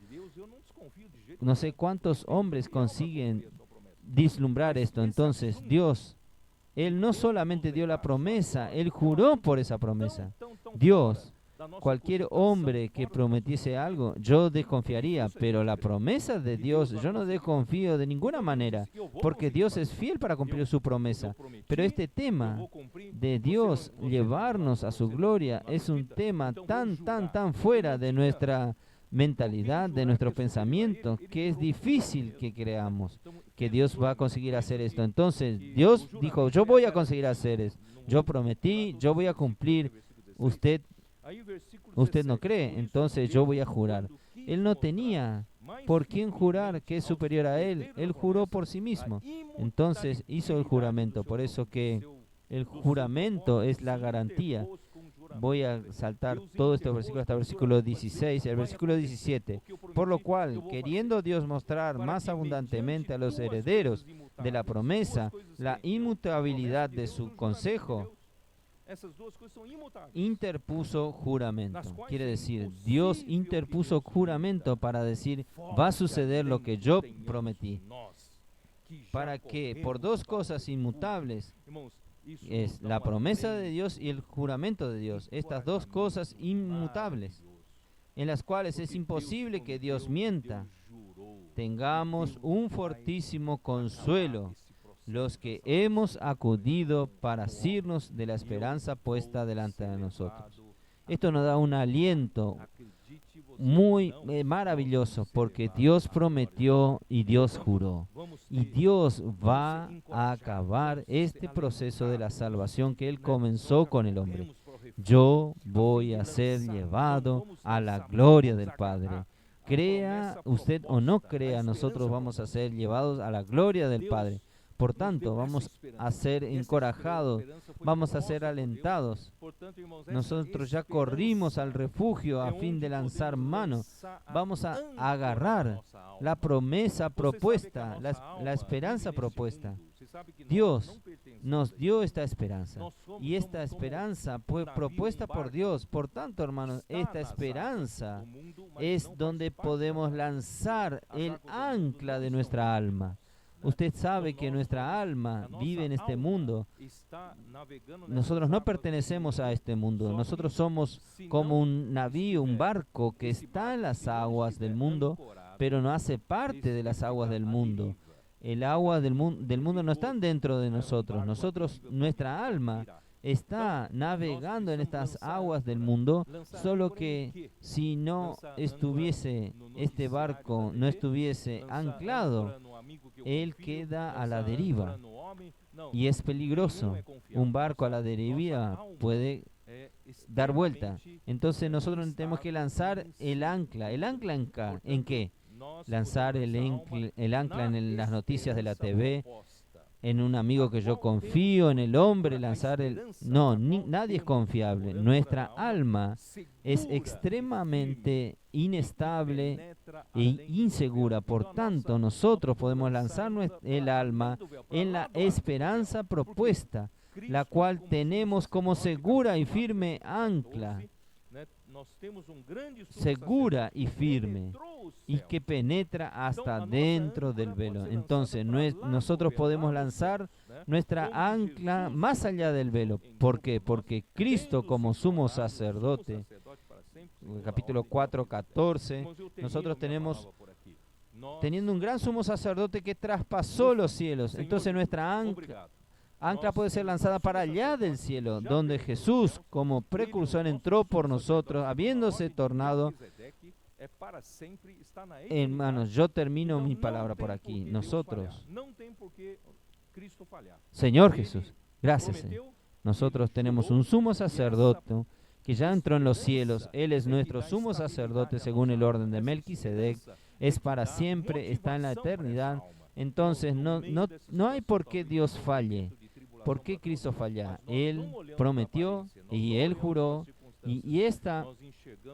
No sé cuántos hombres consiguen vislumbrar esto. Entonces, Dios, Él no solamente dio la promesa, Él juró por esa promesa. Dios, cualquier hombre que prometiese algo, yo desconfiaría, pero la promesa de Dios, yo no desconfío de ninguna manera, porque Dios es fiel para cumplir su promesa. Pero este tema de Dios llevarnos a su gloria es un tema tan fuera de nuestra mentalidad, de nuestro pensamiento, que es difícil que creamos que Dios va a conseguir hacer esto. Entonces, Dios dijo, yo voy a conseguir hacer esto. Yo prometí, yo voy a cumplir. Usted no cree, entonces yo voy a jurar. Él no tenía por quién jurar que es superior a él. Él juró por sí mismo. Entonces hizo el juramento. Por eso que el juramento es la garantía. Voy a saltar todo este versículo hasta el versículo 16, el versículo 17. Por lo cual, queriendo Dios mostrar más abundantemente a los herederos de la promesa la inmutabilidad de su consejo, interpuso juramento. Quiere decir, Dios interpuso juramento para decir, va a suceder lo que yo prometí. Para que por dos cosas inmutables, es la promesa de Dios y el juramento de Dios, estas dos cosas inmutables, en las cuales es imposible que Dios mienta, tengamos un fortísimo consuelo los que hemos acudido para asirnos de la esperanza puesta delante de nosotros. Esto nos da un aliento muy maravilloso, porque Dios prometió y Dios juró. Y Dios va a acabar este proceso de la salvación que Él comenzó con el hombre. Yo voy a ser llevado a la gloria del Padre. Crea usted o no crea, nosotros vamos a ser llevados a la gloria del Padre. Por nos tanto, deu essa vamos esperança. a ser E essa encorajados, esperança foi vamos a nossa ser por Deus. alentados. Portanto, irmãos, essa Nosotros ya corrimos al esperança refugio a é fin onde de lanzar podemos mano. lançar a Vamos a âncora da agarrar nossa alma. la promesa Você sabe que a propuesta, nossa alma la esperanza vive nesse propuesta. mundo. Você sabe que nós Dios não pertencemos nos a dio isso. esta esperanza. Nós somos Y esta como esperanza fue navio, propuesta por barco Dios. Por tanto, hermanos, está esta nas águas esperanza do mundo, mas es não faz donde parte podemos das águas. lanzar As el águas do mundo ancla não de estão nuestra dentro de alma. nós, né? Usted sabe Então que nós nuestra somos- alma a nossa vive en este alma mundo. está navegando Nosotros nessas no águas do pertenecemos a mundo. este mundo. Só que Nosotros somos se como não un navío, un estiver barco que esse está barco, en las se não aguas estiver del mundo, ancorado, pero no hace parte de las aguas del mundo. El agua del mundo no está dentro de nosotros. Nosotros, nuestra alma está navegando en estas aguas del mundo, solo que si no estuviese este barco, no estuviese anclado, él queda a la deriva y es peligroso. Un barco a la deriva puede dar vuelta. Entonces nosotros tenemos que lanzar el ancla. ¿El ancla en qué? Lanzar el ancla en las noticias de la TV, en un amigo que yo confío, en el hombre, lanzar el... No, nadie es confiable. Nuestra alma es extremadamente inestable e insegura. Por tanto, nosotros podemos lanzar el alma en la esperanza propuesta, la cual tenemos como segura y firme ancla, segura y firme, y que penetra hasta dentro del velo. Entonces, nosotros podemos lanzar nuestra ancla más allá del velo. ¿Por qué? Porque Cristo como sumo sacerdote, capítulo 4, 14, nosotros tenemos, teniendo un gran sumo sacerdote que traspasó los cielos. Entonces nuestra ancla puede ser lanzada para allá del cielo, donde Jesús, como precursor, entró por nosotros, habiéndose tornado. Hermanos, yo termino mi palabra por aquí. Nosotros, Señor Jesús, gracias, Señor. Nosotros tenemos un sumo sacerdote que ya entró en los cielos. Él es nuestro sumo sacerdote según el orden de Melquisedec. Es para siempre, está en la eternidad. Entonces, no hay por qué Dios falle. ¿Por qué Cristo falla? Él prometió y Él juró, y esta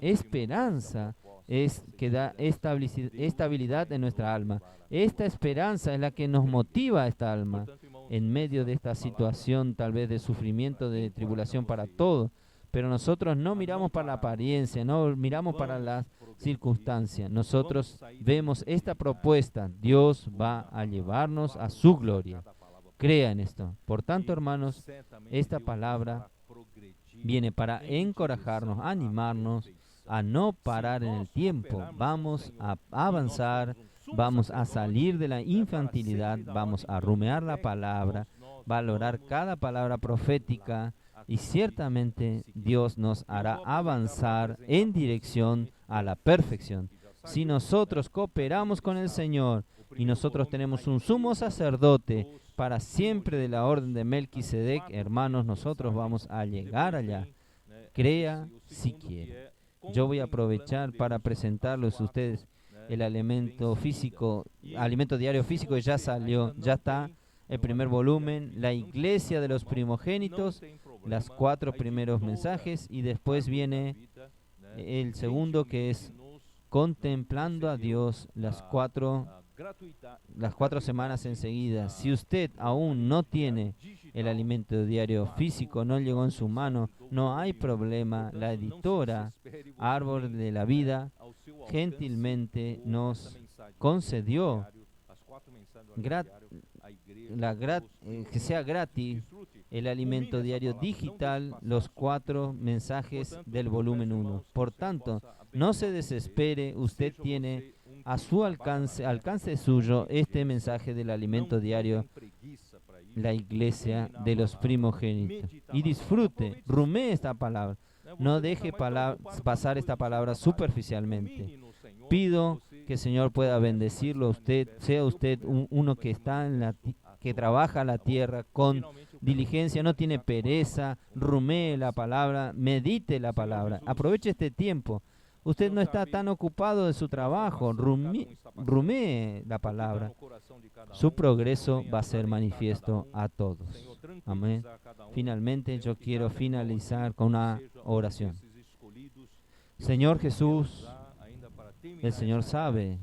esperanza es que da estabilidad en nuestra alma. Esta esperanza es la que nos motiva a esta alma en medio de esta situación tal vez de sufrimiento, de tribulación para todo. Pero nosotros no miramos para la apariencia, no miramos para las circunstancias. Nosotros vemos esta propuesta. Dios va a llevarnos a su gloria. Crea en esto. Por tanto, hermanos, esta palabra viene para encorajarnos, animarnos a no parar en el tiempo. Vamos a avanzar, vamos a salir de la infantilidad, vamos a rumiar la palabra, valorar cada palabra profética, y ciertamente Dios nos hará avanzar en dirección a la perfección. Si nosotros cooperamos con el Señor y nosotros tenemos un sumo sacerdote para siempre de la orden de Melquisedec, hermanos, nosotros vamos a llegar allá. Crea si quiere. Yo voy a aprovechar para presentarles a ustedes el alimento físico, alimento diario físico, ya salió, ya está el primer volumen, la iglesia de los primogénitos, las 4 primeros mensajes, y después viene el segundo, que es contemplando a Dios, las 4 semanas enseguida. Si usted aún no tiene el alimento diario físico, no llegó en su mano, no hay problema. La editora Árbol de la Vida gentilmente nos concedió que sea gratis el alimento diario digital, los 4 mensajes del volumen 1. Por tanto, no se desespere, usted tiene a su alcance suyo, este mensaje del alimento diario, la iglesia de los primogénitos. Y disfrute, rumee esta palabra. No deje pasar esta palabra superficialmente. Pido que el Señor pueda bendecirlo a usted, sea usted uno que está que trabaja la tierra con diligencia, no tiene pereza, rumee la palabra, medite la palabra, aproveche este tiempo. Usted no está tan ocupado de su trabajo. Rumee la palabra. Su progreso va a ser manifiesto a todos. Amén. Finalmente, yo quiero finalizar con una oración. Señor Jesús, el Señor sabe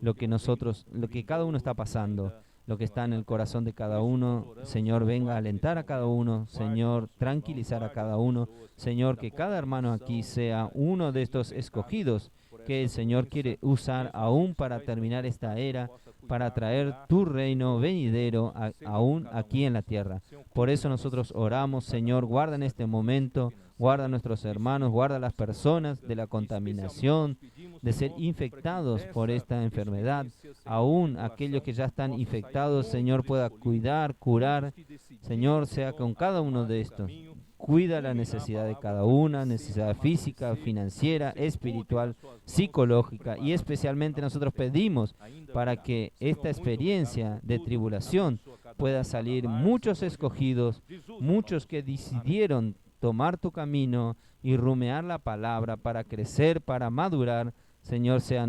lo que cada uno está pasando, lo que está en el corazón de cada uno. Señor, venga a alentar a cada uno. Señor, tranquilizar a cada uno. Señor, que cada hermano aquí sea uno de estos escogidos que el Señor quiere usar aún para terminar esta era, para traer tu reino venidero aún aquí en la tierra. Por eso nosotros oramos, Señor, guarda en este momento, guarda a nuestros hermanos, guarda a las personas de la contaminación, de ser infectados por esta enfermedad. Aún aquellos que ya están infectados, Señor, pueda cuidar, curar. Señor, sea con cada uno de estos. Cuida la necesidad de cada una, necesidad física, financiera, espiritual, psicológica, y especialmente nosotros pedimos para que esta experiencia de tribulación pueda salir muchos escogidos, muchos que decidieron tomar tu camino y rumear la palabra para crecer, para madurar. Señor, sean